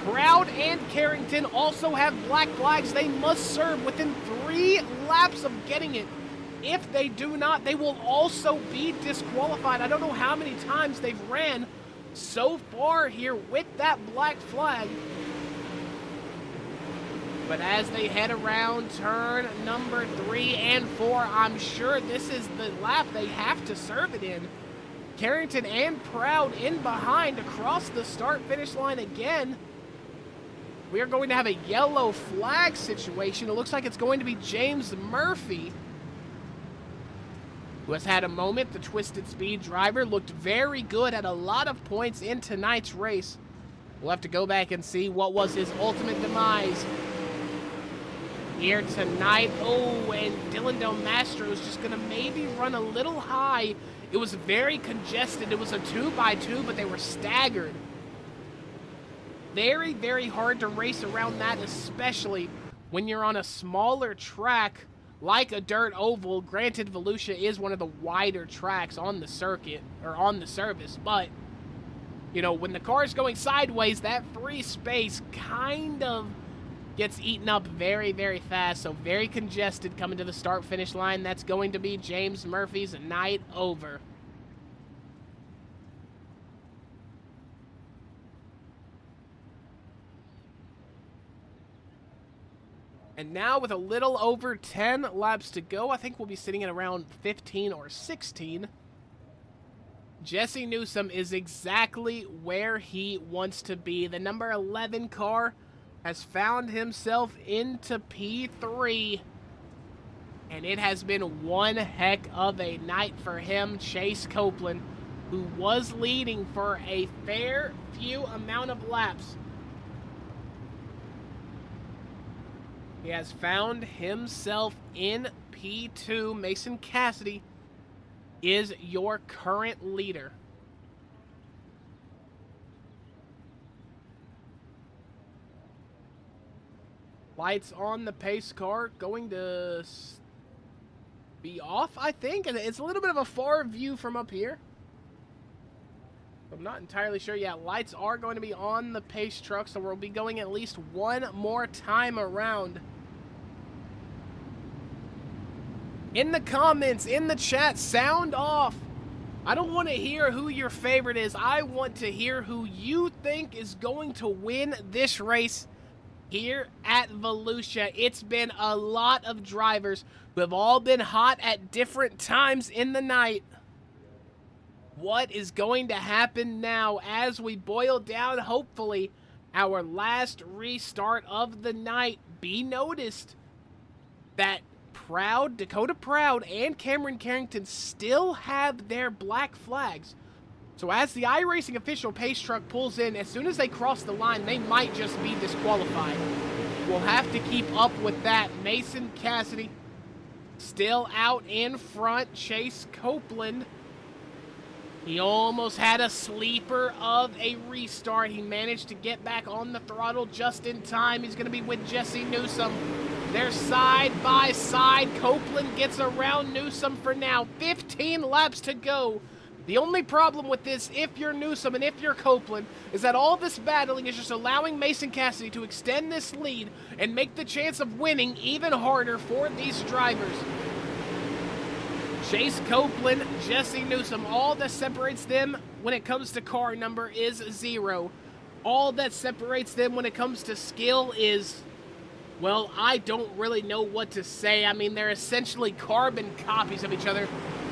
Proud and Carrington also have black flags. They must serve within 3 laps of getting it. If they do not, they will also be disqualified. I don't know how many times they've ran so far here with that black flag. But as they head around turn number 3 and 4, I'm sure this is the lap they have to serve it in. Carrington and Proud in behind across the start-finish line again. We are going to have a yellow flag situation. It looks like it's going to be James Murphy, who has had a moment. The Twisted Speed driver looked very good at a lot of points in tonight's race. We'll have to go back and see what was his ultimate demise here tonight. Oh, and Dylan Del Mastro is just going to maybe run a little high. It was very congested. It was a 2x2, but they were staggered. Very, very hard to race around that, especially when you're on a smaller track like a dirt oval. Granted, Volusia is one of the wider tracks on the circuit, or on the service, but, you know, when the car's going sideways, that free space kind of gets eaten up very, very fast. So very congested coming to the start-finish line. That's going to be James Murphy's night over. And now with a little over 10 laps to go, I think we'll be sitting at around 15 or 16. Jesse Newsome is exactly where he wants to be. The number 11 car has found himself into P3. And it has been one heck of a night for him. Chase Copeland, who was leading for a fair few amount of laps, he has found himself in P2. Mason Cassidy is your current leader. Lights on the pace car, going to be off, I think. And it's a little bit of a far view from up here. I'm not entirely sure. Yeah, lights are going to be on the pace truck, so we'll be going at least one more time around. In the comments, in the chat, sound off. I don't want to hear who your favorite is. I want to hear who you think is going to win this race here at Volusia. It's been a lot of drivers who have all been hot at different times in the night. What is going to happen now as we boil down, hopefully, our last restart of the night? Be noticed that Dakota Proud and Cameron Carrington still have their black flags. So as the iRacing official pace truck pulls in, as soon as they cross the line, they might just be disqualified. We'll have to keep up with that. Mason Cassidy still out in front. Chase Copeland, he almost had a sleeper of a restart. He managed to get back on the throttle just in time. He's going to be with Jesse Newsome. They're side by side. Copeland gets around Newsome for now. 15 laps to go. The only problem with this, if you're Newsome and if you're Copeland, is that all this battling is just allowing Mason Cassidy to extend this lead and make the chance of winning even harder for these drivers. Chase Copeland, Jesse Newsome, all that separates them when it comes to car number is 0. All that separates them when it comes to skill is, well, I don't really know what to say. I mean, they're essentially carbon copies of each other.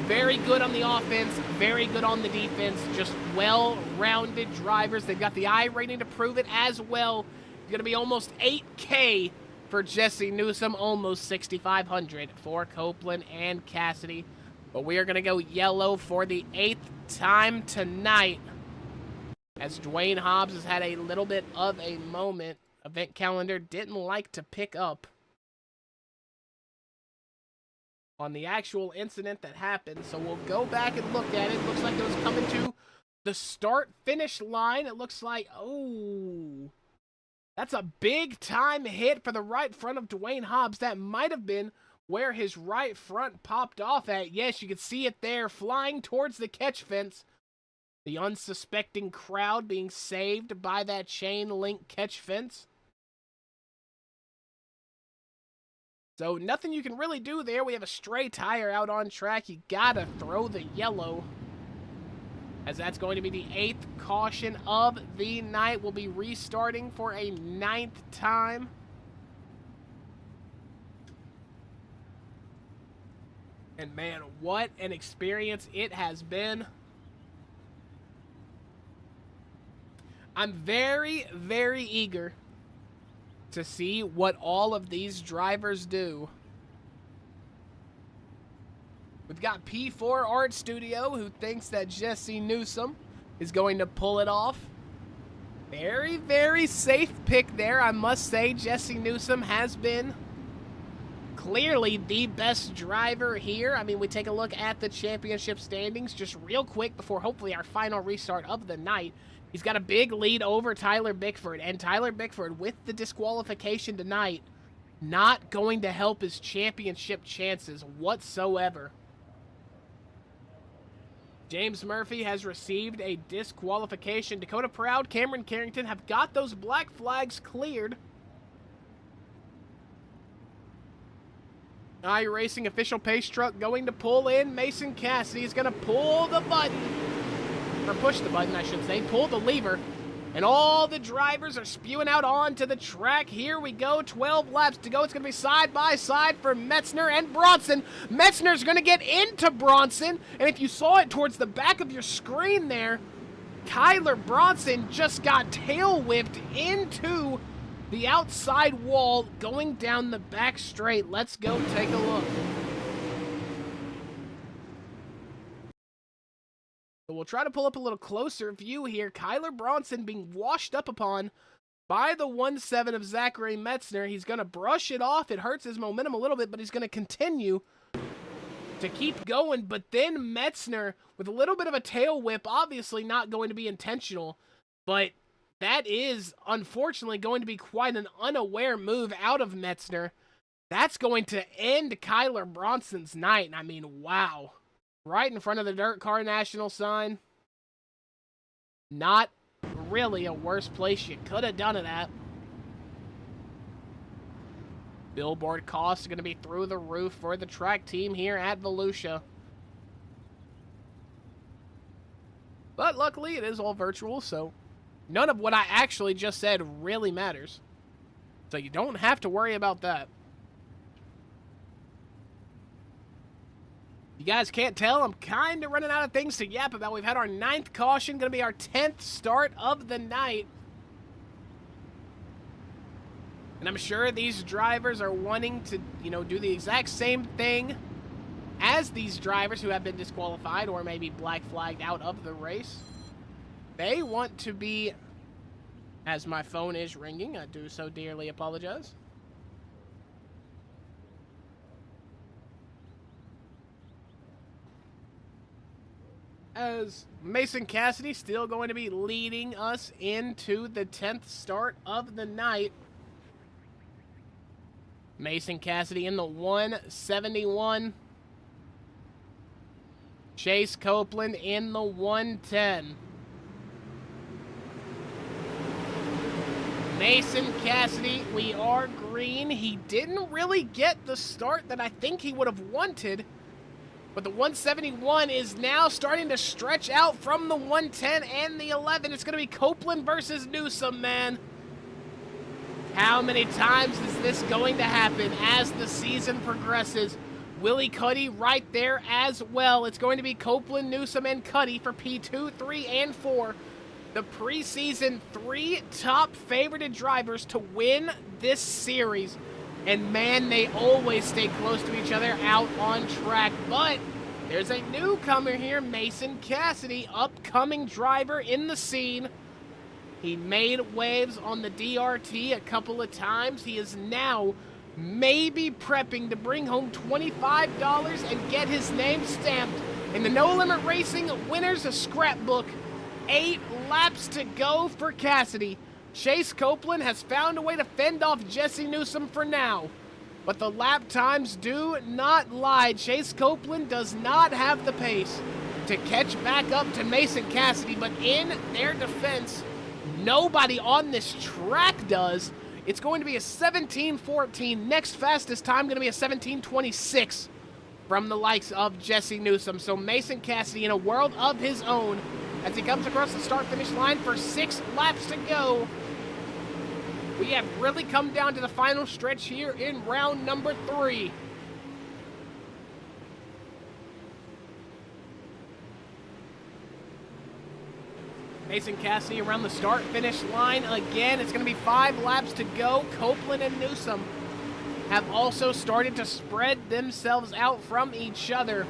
Very good on the offense, very good on the defense, just well-rounded drivers. They've got the I rating to prove it as well. It's going to be almost 8K for Jesse Newsome, almost 6,500 for Copeland and Cassidy. But we are going to go yellow for the 8th time tonight, as Dwayne Hobbs has had a little bit of a moment. Event calendar didn't like to pick up on the actual incident that happened, so we'll go back and look at it. Looks like it was coming to the start-finish line. It looks like, oh, that's a big-time hit for the right front of Dwayne Hobbs. That might have been where his right front popped off at. Yes, you can see it there, flying towards the catch fence. The unsuspecting crowd being saved by that chain link catch fence. So nothing you can really do there. We have a stray tire out on track. You gotta throw the yellow, as that's going to be the 8th caution of the night. We'll be restarting for a 9th time. And man, what an experience it has been. I'm very, very eager to see what all of these drivers do. We've got P4 Art Studio, who thinks that Jesse Newsom is going to pull it off. Very, very safe pick there, I must say. Jesse Newsom has been clearly the best driver here. I mean, we take a look at the championship standings just real quick before hopefully our final restart of the night. He's got a big lead over Tyler Bickford, and Tyler Bickford, with the disqualification tonight, not going to help his championship chances whatsoever. James Murphy has received a disqualification. Dakota Proud, Cameron Carrington have got those black flags cleared. iRacing official pace truck going to pull in. Mason Cassidy is going to pull the button. Or push the button, I should say. Pull the lever. And all the drivers are spewing out onto the track. Here we go. 12 laps to go. It's going to be side by side for Metzner and Bronson. Metzner's going to get into Bronson. And if you saw it towards the back of your screen there, Kyler Bronson just got tail whipped into the outside wall going down the back straight. Let's go take a look. So we'll try to pull up a little closer view here. Kyler Bronson being washed up upon by the 1-7 of Zachary Metzner. He's going to brush it off. It hurts his momentum a little bit, but he's going to continue to keep going. But then Metzner, with a little bit of a tail whip, obviously not going to be intentional, but that is, unfortunately, going to be quite an unaware move out of Metzner. That's going to end Kyler Bronson's night. I mean, wow. Right in front of the Dirt Car National sign. Not really a worse place you could have done it at. Billboard costs are going to be through the roof for the track team here at Volusia. But luckily, it is all virtual, so none of what I actually just said really matters. So you don't have to worry about that. You guys can't tell, I'm kind of running out of things to yap about. We've had our 9th caution, going to be our 10th start of the night. And I'm sure these drivers are wanting to, do the exact same thing as these drivers who have been disqualified or maybe black flagged out of the race. They want to be, as my phone is ringing, I do so dearly apologize. As Mason Cassidy still going to be leading us into the 10th start of the night. Mason Cassidy in the 171. Chase Copeland in the 110. Mason Cassidy, we are green. He didn't really get the start that I think he would have wanted. But the 171 is now starting to stretch out from the 110 and the 11. It's going to be Copeland versus Newsom, man. How many times is this going to happen as the season progresses? Willie Cuddy right there as well. It's going to be Copeland, Newsom, and Cuddy for P2, 3, and 4. The preseason 3 top favorited drivers to win this series. And man, they always stay close to each other out on track. But there's a newcomer here, Mason Cassidy, upcoming driver in the scene. He made waves on the DRT a couple of times. He is now maybe prepping to bring home $25 and get his name stamped in the No Limit Racing Winners Scrapbook. 8 laps to go for Cassidy. Chase Copeland has found a way to fend off Jesse Newsom for now. But the lap times do not lie. Chase Copeland does not have the pace to catch back up to Mason Cassidy. But in their defense, nobody on this track does. It's going to be a 17:14. Next fastest time going to be a 17:26 from the likes of Jesse Newsom. So Mason Cassidy in a world of his own as he comes across the start-finish line for 6 laps to go. We have really come down to the final stretch here in round number 3. Mason Cassidy around the start-finish line again. It's going to be 5 laps to go. Copeland and Newsom have also started to spread themselves out from each other.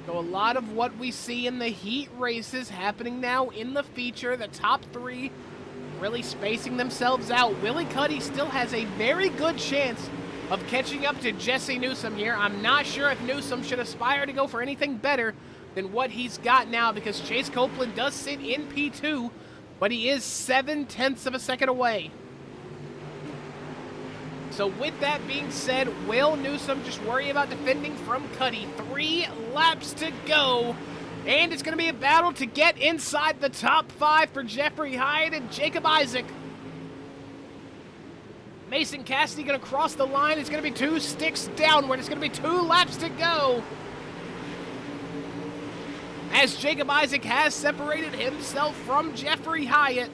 So a lot of what we see in the heat races happening now in the feature. The top 3 really spacing themselves out. Willie Cuddy still has a very good chance of catching up to Jesse Newsom here. I'm not sure if Newsom should aspire to go for anything better than what he's got now, because Chase Copeland does sit in P2, but he is 0.7 of a second away. So with that being said, will Newsom just worry about defending from Cuddy? 3 laps to go, and it's going to be a battle to get inside the top 5 for Jeffrey Hyatt and Jacob Isaac. Mason Cassidy going to cross the line. It's going to be 2 sticks downward. It's going to be 2 laps to go, as Jacob Isaac has separated himself from Jeffrey Hyatt.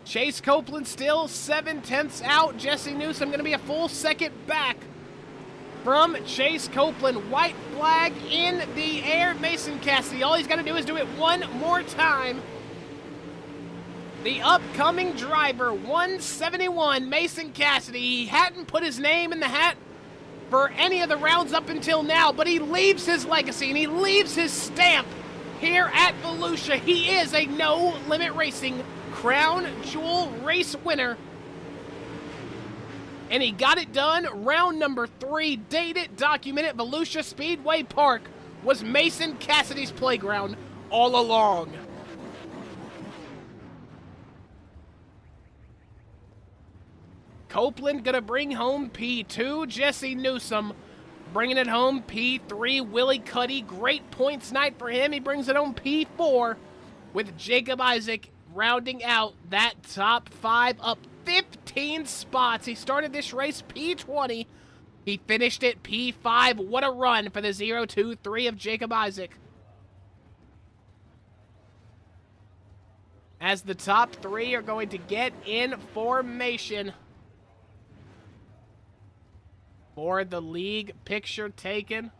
Chase Copeland still 0.7 out. Jesse Newsom going to be a full second back from Chase Copeland. White flag in the air. Mason Cassidy, all he's got to do is do it one more time. The upcoming driver, 171, Mason Cassidy. He hadn't put his name in the hat for any of the rounds up until now, but he leaves his legacy and he leaves his stamp here at Volusia. He is a No Limit Racing Crown Jewel race winner, and he got it done. Round number 3, dated, documented. Volusia Speedway Park was Mason Cassidy's playground all along. Copeland gonna bring home P2. Jesse Newsom bringing it home P3. Willie Cuddy, great points night for him. He brings it home P4, with Jacob Isaac rounding out that top 5, up 15 spots. He started this race P20. He finished it P5. What a run for the 0-2-3 of Jacob Isaac, as the top 3 are going to get in formation for the league picture taken.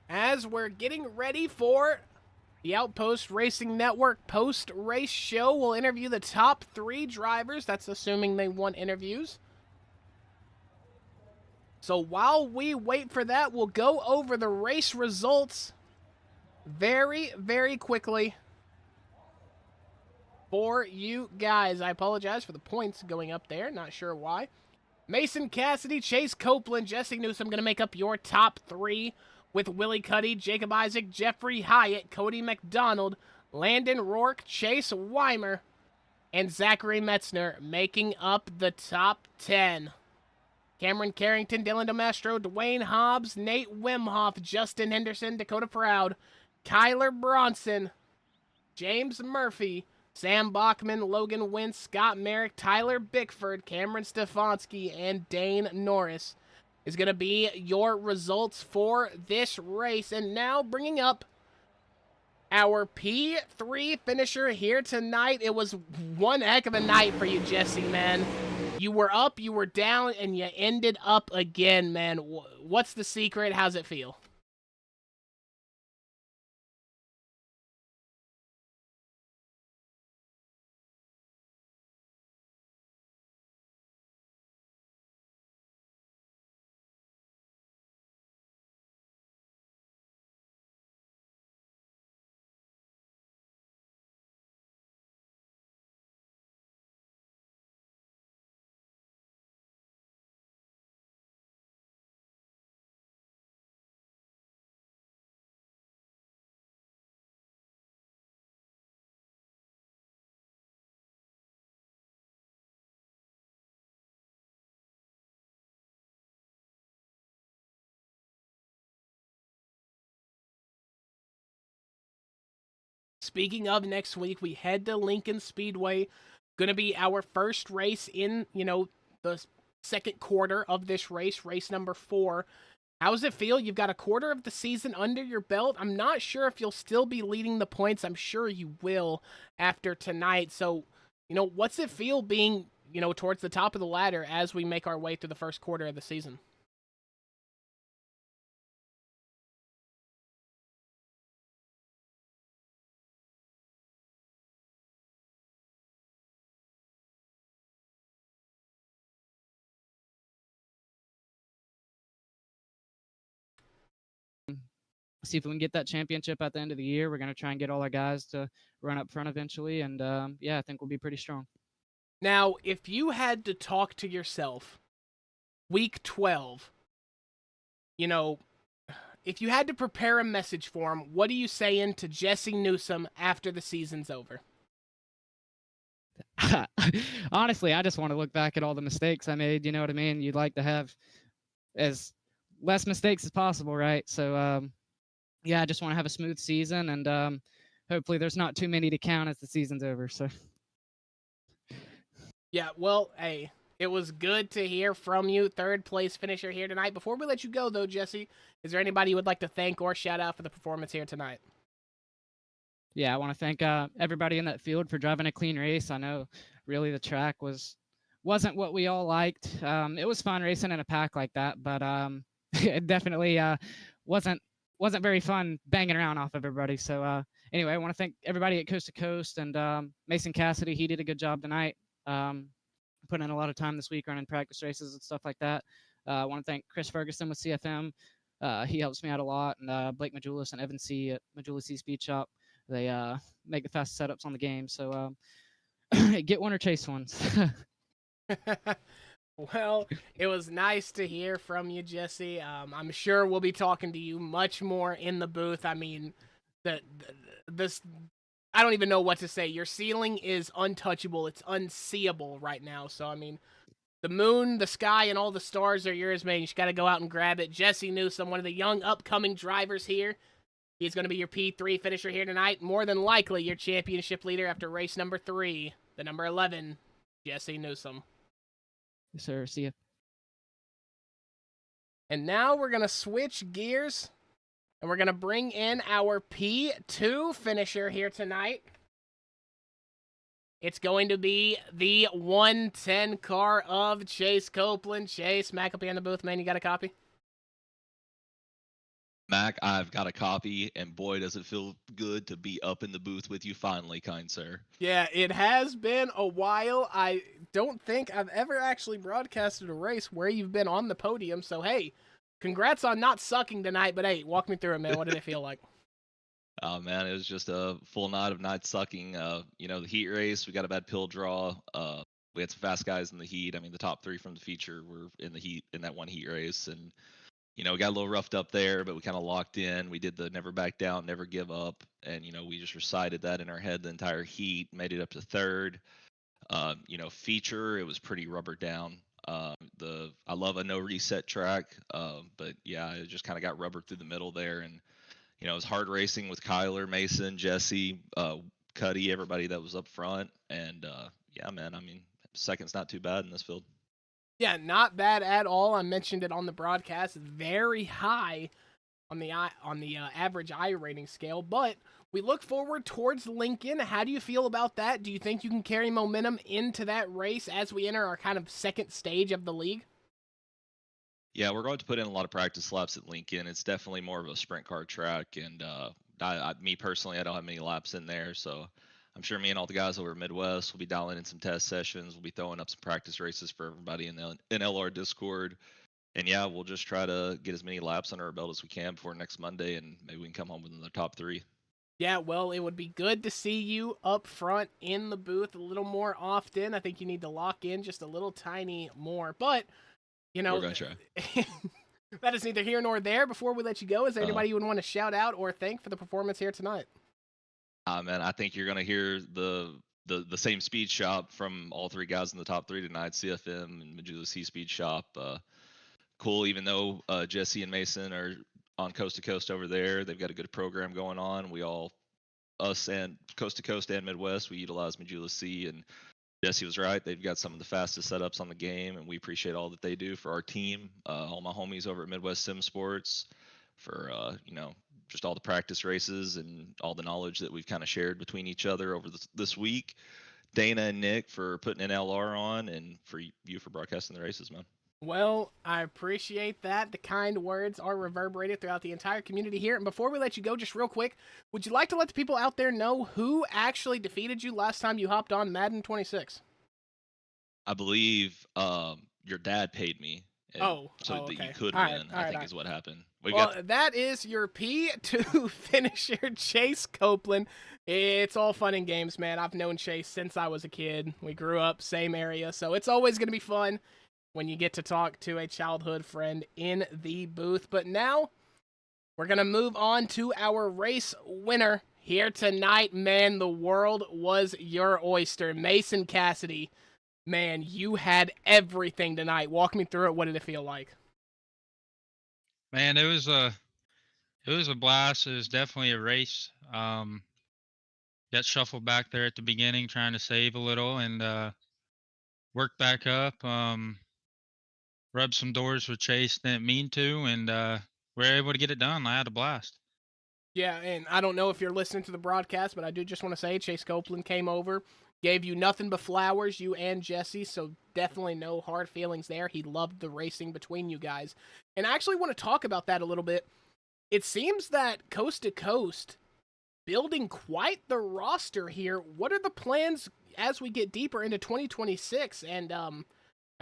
As we're getting ready for the Outpost Racing Network post-race show, we'll interview the top 3 drivers. That's assuming they want interviews. So while we wait for that, we'll go over the race results very, very quickly for you guys. I apologize for the points going up there. Not sure why. Mason Cassidy, Chase Copeland, Jesse Newsom going to make up your top 3, with Willie Cuddy, Jacob Isaac, Jeffrey Hyatt, Cody McDonald, Landon Rourke, Chase Weimer, and Zachary Metzner making up the top 10. Cameron Carrington, Dylan DeMastro, Dwayne Hobbs, Nate Wimhoff, Justin Henderson, Dakota Proud, Kyler Bronson, James Murphy, Sam Bachman, Logan Wentz, Scott Merrick, Tyler Bickford, Cameron Stefanski, and Dane Norris is going to be your results for this race. And now bringing up our P3 finisher here tonight. It was one heck of a night for you, Jesse, man. You were up, you were down, and you ended up again, man. What's the secret? How's it feel? Speaking of next week, we head to Lincoln Speedway. Going to be our first race in, the second quarter of this race, race number 4. How does it feel? You've got a quarter of the season under your belt. I'm not sure if you'll still be leading the points. I'm sure you will after tonight. So, what's it feel being, towards the top of the ladder as we make our way through the first quarter of the season. See if we can get that championship at the end of the year. We're going to try and get all our guys to run up front eventually, and I think we'll be pretty strong. Now, if you had to talk to yourself, week 12, if you had to prepare a message for him, what are you saying to Jesse Newsome after the season's over? Honestly, I just want to look back at all the mistakes I made. You know what I mean? You'd like to have as less mistakes as possible, right? So, I just want to have a smooth season, and hopefully there's not too many to count as the season's over. So, yeah, well, hey, it was good to hear from you, third place finisher here tonight. Before we let you go, though, Jesse, is there anybody you would like to thank or shout out for the performance here tonight? Yeah, I want to thank everybody in that field for driving a clean race. I know really the track wasn't what we all liked. It was fun racing in a pack like that, but it definitely wasn't very fun banging around off of everybody. So anyway, I want to thank everybody at Coast to Coast and Mason Cassidy. He did a good job tonight. Put in a lot of time this week running practice races and stuff like that. I want to thank Chris Ferguson with CFM. He helps me out a lot, and Blake Majulis and Evan C. at Majulis C Speed Shop. They make the fast setups on the game. So get one or chase ones. Well, it was nice to hear from you, Jesse. I'm sure we'll be talking to you much more in the booth. I mean, this I don't even know what to say. Your ceiling is untouchable. It's unseeable right now. So, I mean, the moon, the sky, and all the stars are yours, man. You just got to go out and grab it. Jesse Newsome, one of the young upcoming drivers here. He's going to be your P3 finisher here tonight. More than likely, your championship leader after race number 3, the number 11, Jesse Newsome. Yes, sir. See ya. And now we're going to switch gears, and we're going to bring in our P2 finisher here tonight. It's going to be the 110 car of Chase Copeland. Chase, Mac will be in the booth, man. You got a copy? Mac, I've got a copy, and boy, does it feel good to be up in the booth with you finally, kind sir. Yeah, it has been a while. I don't think I've ever actually broadcasted a race where you've been on the podium, so hey, congrats on not sucking tonight, but hey, walk me through it, man. What did it feel like? Oh, man, it was just a full night of not sucking. The heat race, we got a bad pill draw. We had some fast guys in the heat. I mean, the top 3 from the feature were in the heat in that one heat race, and we got a little roughed up there, but we kind of locked in. We did the never back down, never give up. And, we just recited that in our head the entire heat, made it up to 3rd. Feature, it was pretty rubber down. I love a no reset track. But yeah, it just kind of got rubber through the middle there. And, it was hard racing with Kyler, Mason, Jesse, Cuddy, everybody that was up front. And yeah, man, I mean, second's not too bad in this field. Yeah, not bad at all. I mentioned it on the broadcast. Very high on the average I rating scale, but we look forward towards Lincoln. How do you feel about that? Do you think you can carry momentum into that race as we enter our kind of second stage of the league? Yeah, we're going to put in a lot of practice laps at Lincoln. It's definitely more of a sprint car track, and me personally, I don't have many laps in there, so I'm sure me and all the guys over at Midwest will be dialing in some test sessions. We'll be throwing up some practice races for everybody in the LR Discord. And yeah, we'll just try to get as many laps under our belt as we can before next Monday, and maybe we can come home with another top 3. Yeah, well, it would be good to see you up front in the booth a little more often. I think you need to lock in just a little tiny more. But, We're going to try. That is neither here nor there. Before we let you go, is there anybody you would want to shout out or thank for the performance here tonight? Man, I think you're going to hear the same speed shop from all 3 guys in the top 3 tonight, CFM and Majulis C Speed Shop. Cool, even though Jesse and Mason are on Coast to Coast over there, they've got a good program going on. Us and Coast to Coast and Midwest, we utilize Majulis C, and Jesse was right. They've got some of the fastest setups on the game, and we appreciate all that they do for our team. All my homies over at Midwest Sim Sports for, just all the practice races and all the knowledge that we've kind of shared between each other over this week. Dana and Nick for putting an LR on, and for you for broadcasting the races, man. Well, I appreciate that. The kind words are reverberated throughout the entire community here. And before we let you go, just real quick, would you like to let the people out there know who actually defeated you last time you hopped on Madden 26? I believe your dad paid me. So okay. that you could all win, right, I think is what happened. That is your P2 finisher, Chase Copeland. It's all fun and games, man. I've known Chase since I was a kid. We grew up, same area, so it's always going to be fun when you get to talk to a childhood friend in the booth. But now, we're going to move on to our race winner here tonight. Man, the world was your oyster. Mason Cassidy, man, you had everything tonight. Walk me through it. What did it feel like? Man, it was a blast. It was definitely a race. Got shuffled back there at the beginning, trying to save a little, and worked back up. Rubbed some doors with Chase, didn't mean to, and we were able to get it done. I had a blast. Yeah, and I don't know if you're listening to the broadcast, but I do just want to say Chase Copeland came over, gave you nothing but flowers, you and Jesse, so definitely no hard feelings there. He loved the racing between you guys. And I actually want to talk about that a little bit. It seems that Coast to Coast building quite the roster here. What are the plans as we get deeper into 2026? And are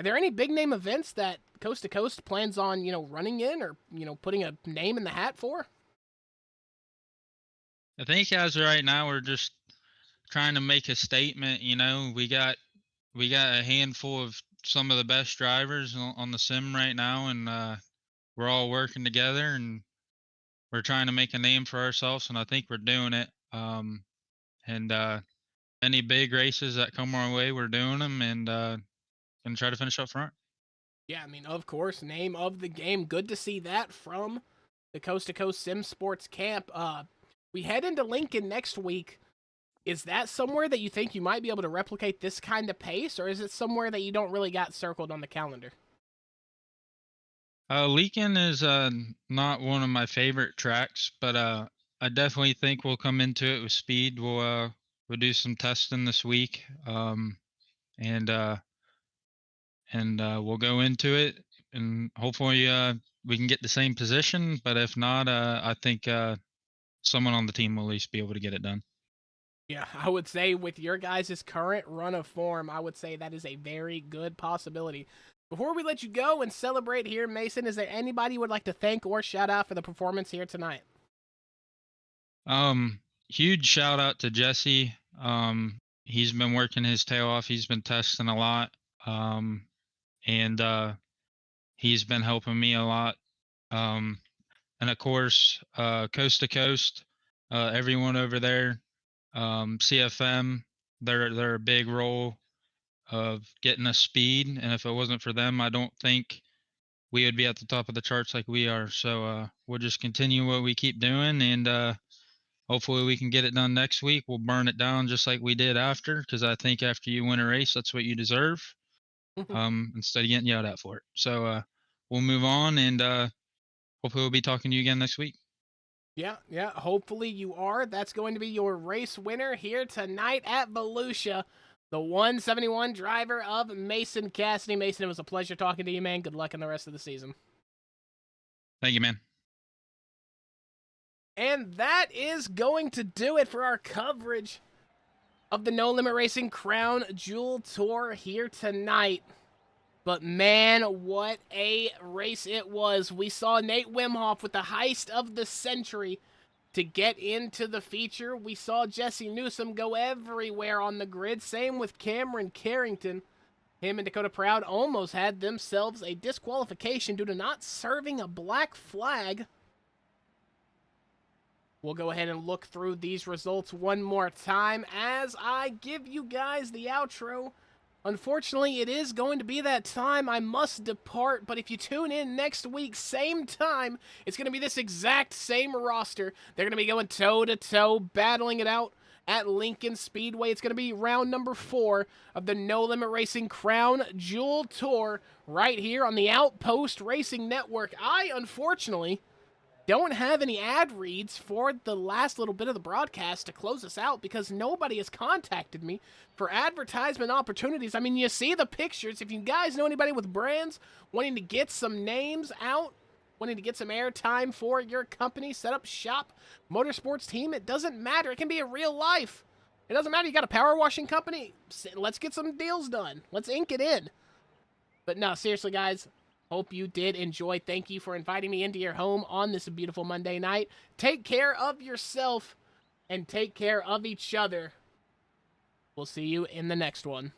there any big name events that Coast to Coast plans on, running in or, putting a name in the hat for? I think as of right now, we're just trying to make a statement. We got a handful of some of the best drivers on the sim right now, and we're all working together, and we're trying to make a name for ourselves, and I think we're doing it. And any big races that come our way, we're doing them, and gonna try to finish up front. Yeah, I mean, of course, name of the game. Good to see that from the Coast to Coast Sim Sports camp. We head into Lincoln next week. Is that somewhere that you think you might be able to replicate this kind of pace, or is it somewhere that you don't really got circled on the calendar? Lincoln is not one of my favorite tracks, but I definitely think we'll come into it with speed. We'll do some testing this week, and we'll go into it, and hopefully we can get the same position. But if not, I think someone on the team will at least be able to get it done. Yeah, I would say with your guys' current run of form, I would say that is a very good possibility. Before we let you go and celebrate here, Mason, is there anybody you would like to thank or shout out for the performance here tonight? Huge shout out to Jesse. He's been working his tail off. He's been testing a lot. And he's been helping me a lot. And of course, Coast to Coast, everyone over there, CFM, they're a big role of getting us speed. And if it wasn't for them, I don't think we would be at the top of the charts like we are. So we'll just continue what we keep doing, and hopefully we can get it done next week. We'll burn it down just like we did after, because I think after you win a race, that's what you deserve. Instead of getting yelled at for it. So we'll move on, and hopefully we'll be talking to you again next week. Yeah, hopefully you are. That's going to be your race winner here tonight at Volusia, the 171 driver of Mason Cassidy. Mason, it was a pleasure talking to you, man. Good luck in the rest of the season. Thank you, man. And that is going to do it for our coverage of the No Limit Racing Crown Jewel Tour here tonight. But man, what a race it was. We saw Nate Wimhoff with the heist of the century to get into the feature. We saw Jesse Newsom go everywhere on the grid. Same with Cameron Carrington. Him and Dakota Proud almost had themselves a disqualification due to not serving a black flag. We'll go ahead and look through these results one more time as I give you guys the outro. Unfortunately, it is going to be that time. I must depart, but if you tune in next week, same time, it's going to be this exact same roster. They're going to be going toe-to-toe, battling it out at Lincoln Speedway. It's going to be round number 4 of the No Limit Racing Crown Jewel Tour right here on the OuTPost Racing Network. I, unfortunately, don't have any ad reads for the last little bit of the broadcast to close us out because nobody has contacted me for advertisement opportunities. I mean, you see the pictures. If you guys know anybody with brands wanting to get some names out, wanting to get some airtime for your company, set up shop, motorsports team, it doesn't matter. It can be a real life. It doesn't matter. You got a power washing company. Let's get some deals done. Let's ink it in. But no, seriously, guys. Hope you did enjoy. Thank you for inviting me into your home on this beautiful Monday night. Take care of yourself and take care of each other. We'll see you in the next one.